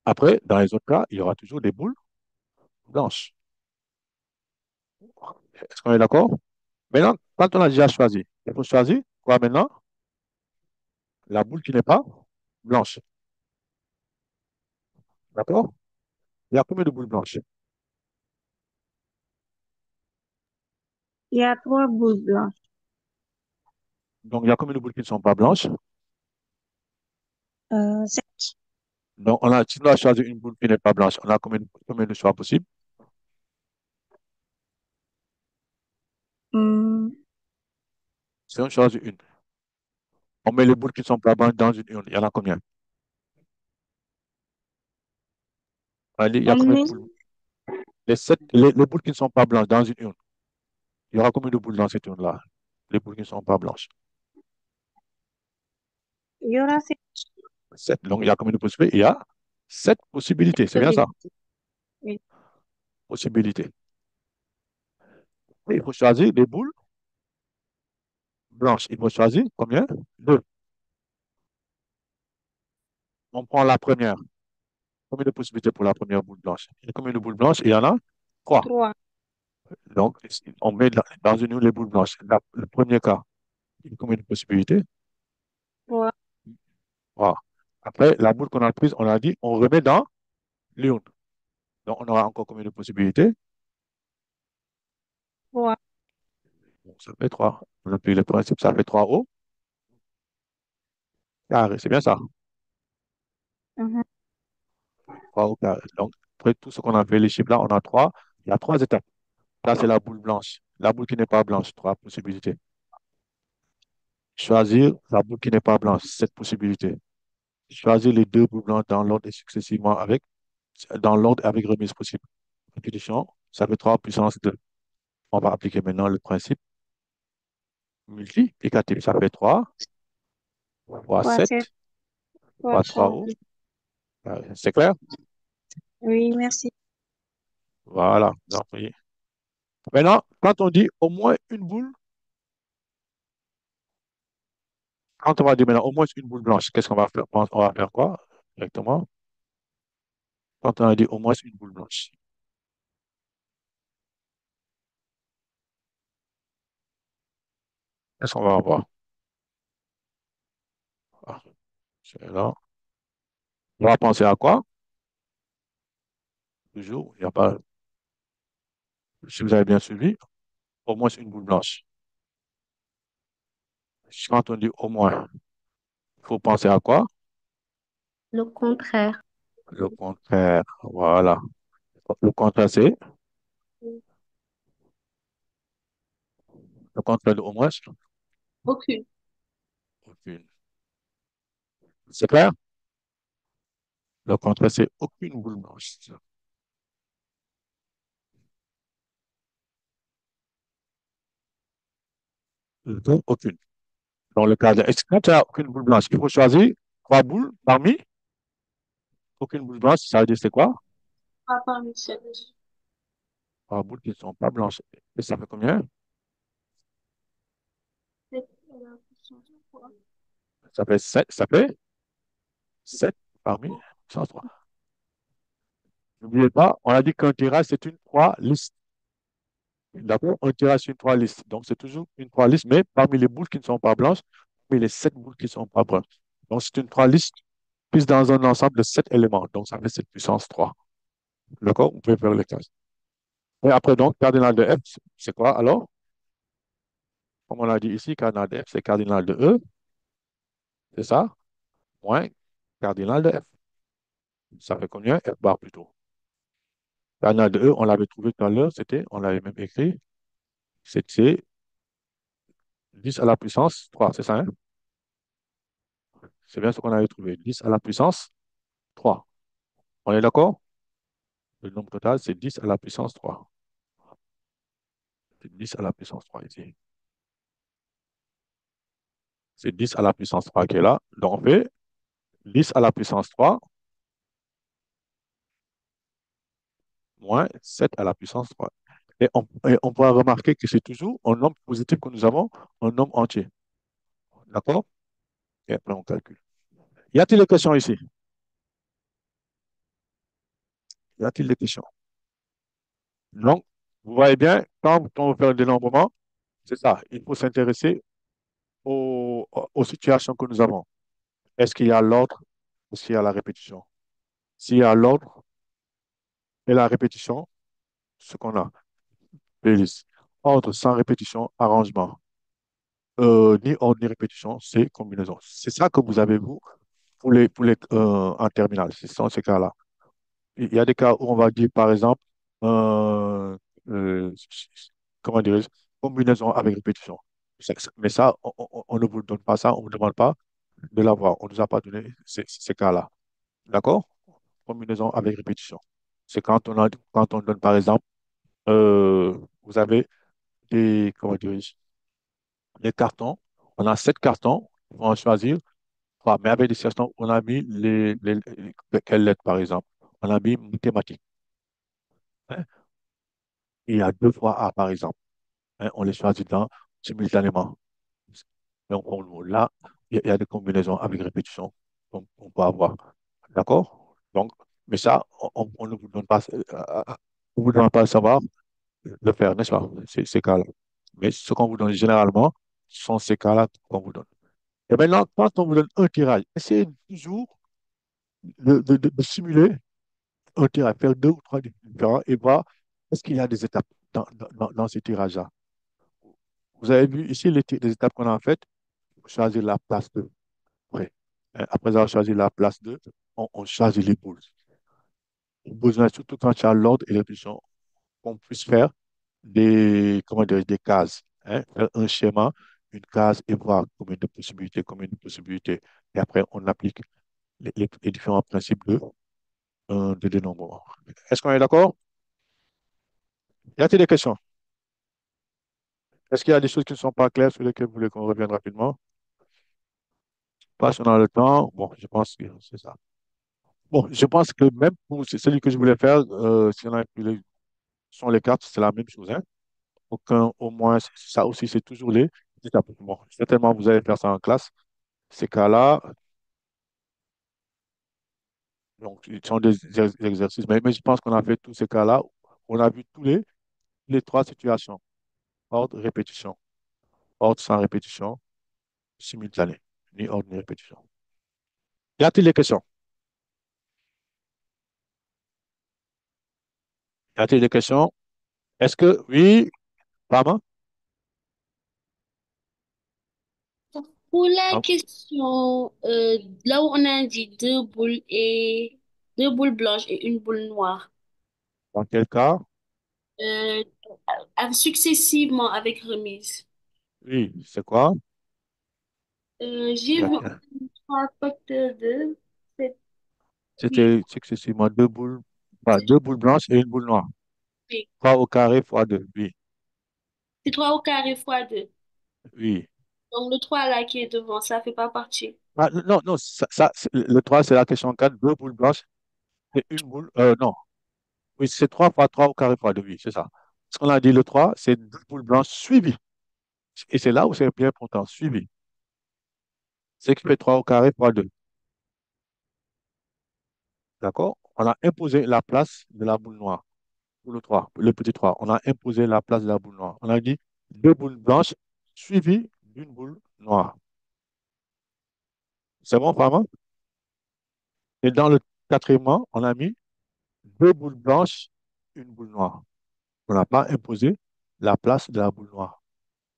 Après, dans les autres cas, il y aura toujours des boules blanches. Est-ce qu'on est d'accord? Maintenant, quand on a déjà choisi, il faut choisir quoi maintenant? La boule qui n'est pas blanche. D'accord? Il y a combien de boules blanches? Il y a 3 boules blanches. Donc, il y a combien de boules qui ne sont pas blanches? 7. Donc, si on a choisi une boule qui n'est pas blanche, on a combien de choix possibles? Si on choisit une, On met les boules qui ne sont pas blanches dans une urne. Il y en a combien? Allez, il y a combien de Combien? boules? Les boules qui ne sont pas blanches dans une urne. Il y aura combien de boules dans cette urne-là? Les boules qui ne sont pas blanches. Il y aura 7. Donc, il y a combien de possibilités? Il y a 7 possibilités. C'est bien ça? possibilités. Oui. Possibilités. Et il faut choisir des boules blanches. Il faut choisir combien? 2. On prend la première. Combien de possibilités pour la première boule blanche? Il y a combien de boules blanches? Il y en a 3. 3. Donc, on met dans une urne les boules blanches. Le premier cas, il y a combien de possibilités? 3. Voilà. Après, la boule qu'on a prise, on a dit, on remet dans l'urne. Donc, on aura encore combien de possibilités? 3. Bon, ça fait 3. On applique le principe, ça fait 3 au carré. C'est bien ça? Mhm. 3 au carré. Donc, après tout ce qu'on a fait, les chiffres là, on a 3. Il y a 3 étapes. Là, c'est la boule blanche. La boule qui n'est pas blanche, 3 possibilités. Choisir la boule qui n'est pas blanche, 7 possibilités. Choisir les deux boules blanches dans l'ordre et successivement dans l'ordre avec remise possible. Répétition, ça fait 3 puissance 2. On va appliquer maintenant le principe multiplicatif. Ça fait 3 fois 3, 7. 7 3, fois 3 3. au. C'est clair? Oui, merci. Voilà. Donc, oui. Maintenant, quand on dit au moins une boule, quand on va dire maintenant au moins une boule blanche, qu'est-ce qu'on va faire? On va faire quoi exactement? Quand on a dit au moins une boule blanche, qu'est-ce qu'on va avoir? Ah, c'est là. On va penser à quoi? Toujours, il n'y a pas, si vous avez bien suivi, au moins une boule blanche. Quand on dit au moins, il faut penser à quoi? Le contraire. Le contraire. Voilà. Le contraire, c'est le contraire de au moins. Aucune. Aucune. C'est clair? Le contraire, c'est aucune boule blanche. Donc, aucune. Dans le cas de, est-ce que quand tu n'as aucune boule blanche, il faut choisir 3 boules parmi aucune boule blanche, ça veut dire c'est quoi? Pas parmi sept. 3 boules qui ne sont pas blanches. Et ça fait combien? Ça fait 7. Ça fait 7 parmi 103. N'oubliez pas, on a dit qu'un tirage, c'est une 3 liste. D'accord? Un tirage, c'est une 3 liste. Donc, c'est toujours une 3 liste, mais parmi les boules qui ne sont pas blanches, parmi les 7 boules qui ne sont pas blanches. Donc, c'est une 3 liste prise dans un ensemble de 7 éléments. Donc, ça fait 7 puissance 3. D'accord? Vous pouvez faire les classes. Et après, donc, cardinal de F, c'est quoi alors? Comme on l'a dit ici, cardinal de F, c'est cardinal de E, c'est ça? Moins cardinal de F. Ça fait combien? F bar plutôt. Cardinal de E, on l'avait trouvé tout à l'heure, on l'avait même écrit, c'était 10 à la puissance 3, c'est ça, hein? C'est bien ce qu'on avait trouvé, 10 à la puissance 3. On est d'accord? Le nombre total, c'est 10 à la puissance 3. C'est 10 à la puissance 3 ici. C'est 10 à la puissance 3 qui est là. Donc, on fait 10 à la puissance 3 moins 7 à la puissance 3. Et on pourra remarquer que c'est toujours un nombre positif que nous avons, un nombre entier. D'accord? Et après, on calcule. Y a-t-il des questions ici? Y a-t-il des questions? Donc, vous voyez bien, quand on veut faire un dénombrement, c'est ça. Il faut s'intéresser aux situations que nous avons. Est-ce qu'il y a l'ordre ou s'il y a la répétition? S'il y a l'ordre et la répétition, ce qu'on a, playlist. Ordre sans répétition, arrangement. Ni ordre ni répétition, c'est combinaison. C'est ça que vous avez, vous, en terminale. C'est dans ces cas-là. Il y a des cas où on va dire, par exemple, euh, euh, comment dirais-je, combinaison avec répétition. Mais ça, on ne vous donne pas ça, on ne vous demande pas de l'avoir. On ne nous a pas donné ces cas-là. D'accord? Combinaison avec répétition. C'est quand on donne, par exemple, vous avez comment dirais-je, des cartons. On a 7 cartons. On va en choisir 3. Mais avec des questions, on a mis quelles lettres, par exemple? On a mis mathématiques. Hein. Il y a 2 fois A, par exemple. Hein. On les choisit simultanément. Donc, là, il y a des combinaisons avec répétition qu'on peut avoir. D'accord? Donc, mais ça, on ne vous donne pas, on vous demande pas de savoir le faire, n'est-ce pas? Ces cas-là. Mais ce qu'on vous donne généralement, ce sont ces cas-là qu'on vous donne. Et maintenant, quand on vous donne un tirage, essayez toujours de simuler un tirage, faire 2 ou 3 différents et voir est-ce qu'il y a des étapes dans ces tirages-là. Vous avez vu ici les étapes qu'on a faites pour choisir la place 2. Après, après avoir choisi la place 2, on choisit les boules. On a besoin, surtout quand tu as l'ordre et l'impulsion, qu'on puisse faire comment dire, des cases. Hein, faire un schéma, une case et voir combien de possibilités, combien de possibilités. Et après, on applique les différents principes de dénombrement. Est-ce qu'on est d'accord? Y a-t-il des questions? Est-ce qu'il y a des choses qui ne sont pas claires sur lesquelles vous voulez qu'on revienne rapidement? Pas si on a le temps. Bon, je pense que c'est ça. Bon, je pense que même pour celui que je voulais faire, si on a pris sont les cartes, c'est la même chose. Hein? Aucun, au moins, ça aussi, c'est toujours les étapes. Bon, certainement, vous allez faire ça en classe. Ces cas-là, donc, ils sont des exercices. Mais je pense qu'on a fait tous ces cas-là. On a vu les 3 situations. Ordre, répétition. Ordre sans répétition, simultané. Ni ordre, ni répétition. Y a-t-il des questions? Y a-t-il des questions? Est-ce que, oui, vraiment? Pour la Ah, question, là où on a dit deux boules blanches et une boule noire, dans quel cas? euh, successivement avec remise. Oui, c'est quoi? J'ai vu trois facteurs de sept, oui, C'était successivement 2 boules, pas, 2 boules blanches et une boule noire. oui. 3 au carré fois 2. Oui, C'est 3 au carré fois 2. oui. Donc le 3 là qui est devant, ça fait pas partie. Ah, non, non, le 3 c'est la question 4. 2 boules blanches et une boule. Non, oui, c'est 3 fois 3 au carré fois 2. Oui, c'est ça. Ce qu'on a dit, le 3 c'est 2 boules blanches suivies. Et c'est là où c'est bien important, suivies. C'est qui fait 3 au carré fois 2. D'accord? On a imposé la place de la boule noire pour le 3, le petit 3. On a imposé la place de la boule noire. On a dit 2 boules blanches suivies d'une boule noire. C'est bon, vraiment? Et dans le quatrièmement, on a mis 2 boules blanches, une boule noire. On n'a pas imposé la place de la boule noire.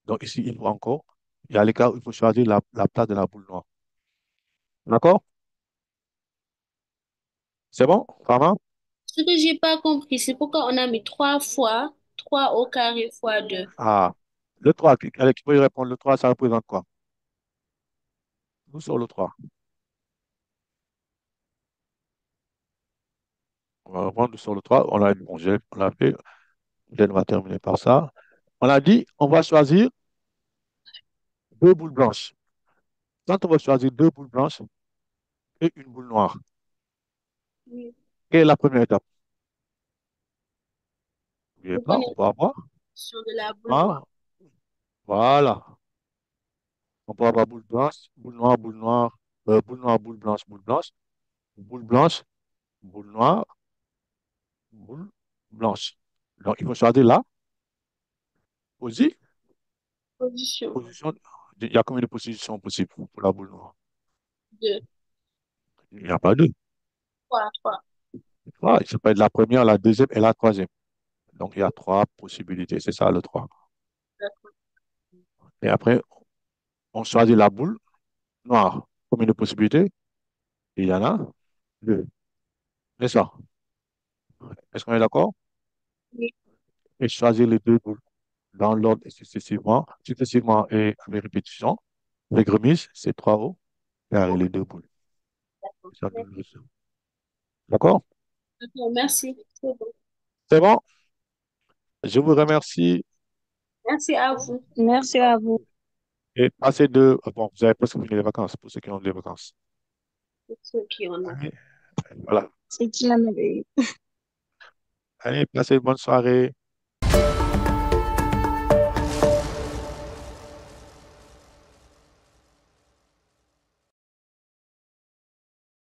Donc ici, il faut encore, il y a les cas où il faut choisir la place de la boule noire. D'accord? C'est bon, vraiment? Ce que j'ai pas compris, c'est pourquoi on a mis 3 fois 3 au carré fois 2. Ah, le 3, allez, qui peut y répondre? Le 3, ça représente quoi? Nous sur le 3. On va reprendre sur le 3. Bon, on a fait, on va terminer par ça. On a dit, on va choisir 2 boules blanches. Quand on va choisir 2 boules blanches et une boule noire, Oui. quelle est la première étape? N'oubliez Vous pas, prenez on la peut avoir. position de la boule Ah, noire. voilà. On peut avoir boule noire, boule noire, boule blanche, boule noire, boule blanche. Donc, il faut choisir la posi- Position position. Il y a combien de positions possibles pour la boule noire? 2, Il n'y a pas deux. 3, 3. Ah, ça peut être la première, la deuxième et la troisième. Donc, il y a 3 possibilités. C'est ça, le 3. Et après, on choisit la boule noire. Combien de possibilités? Il y en a 2. C'est ça. Est-ce qu'on est d'accord? Oui. Et choisir les 2 boules. dans l'ordre et successivement et avec répétition. Avec remise, c'est 3 au carré, les deux boules. Ça donne ça. D'accord? D'accord, merci. C'est bon. C'est bon? Je vous remercie Merci à vous. Merci à vous. et passez de... Bon, vous avez presque fini les vacances pour ceux qui ont des vacances. Pour ceux qui en ont. Allez, voilà. C'est qui en avait eu? Allez, passez une bonne soirée.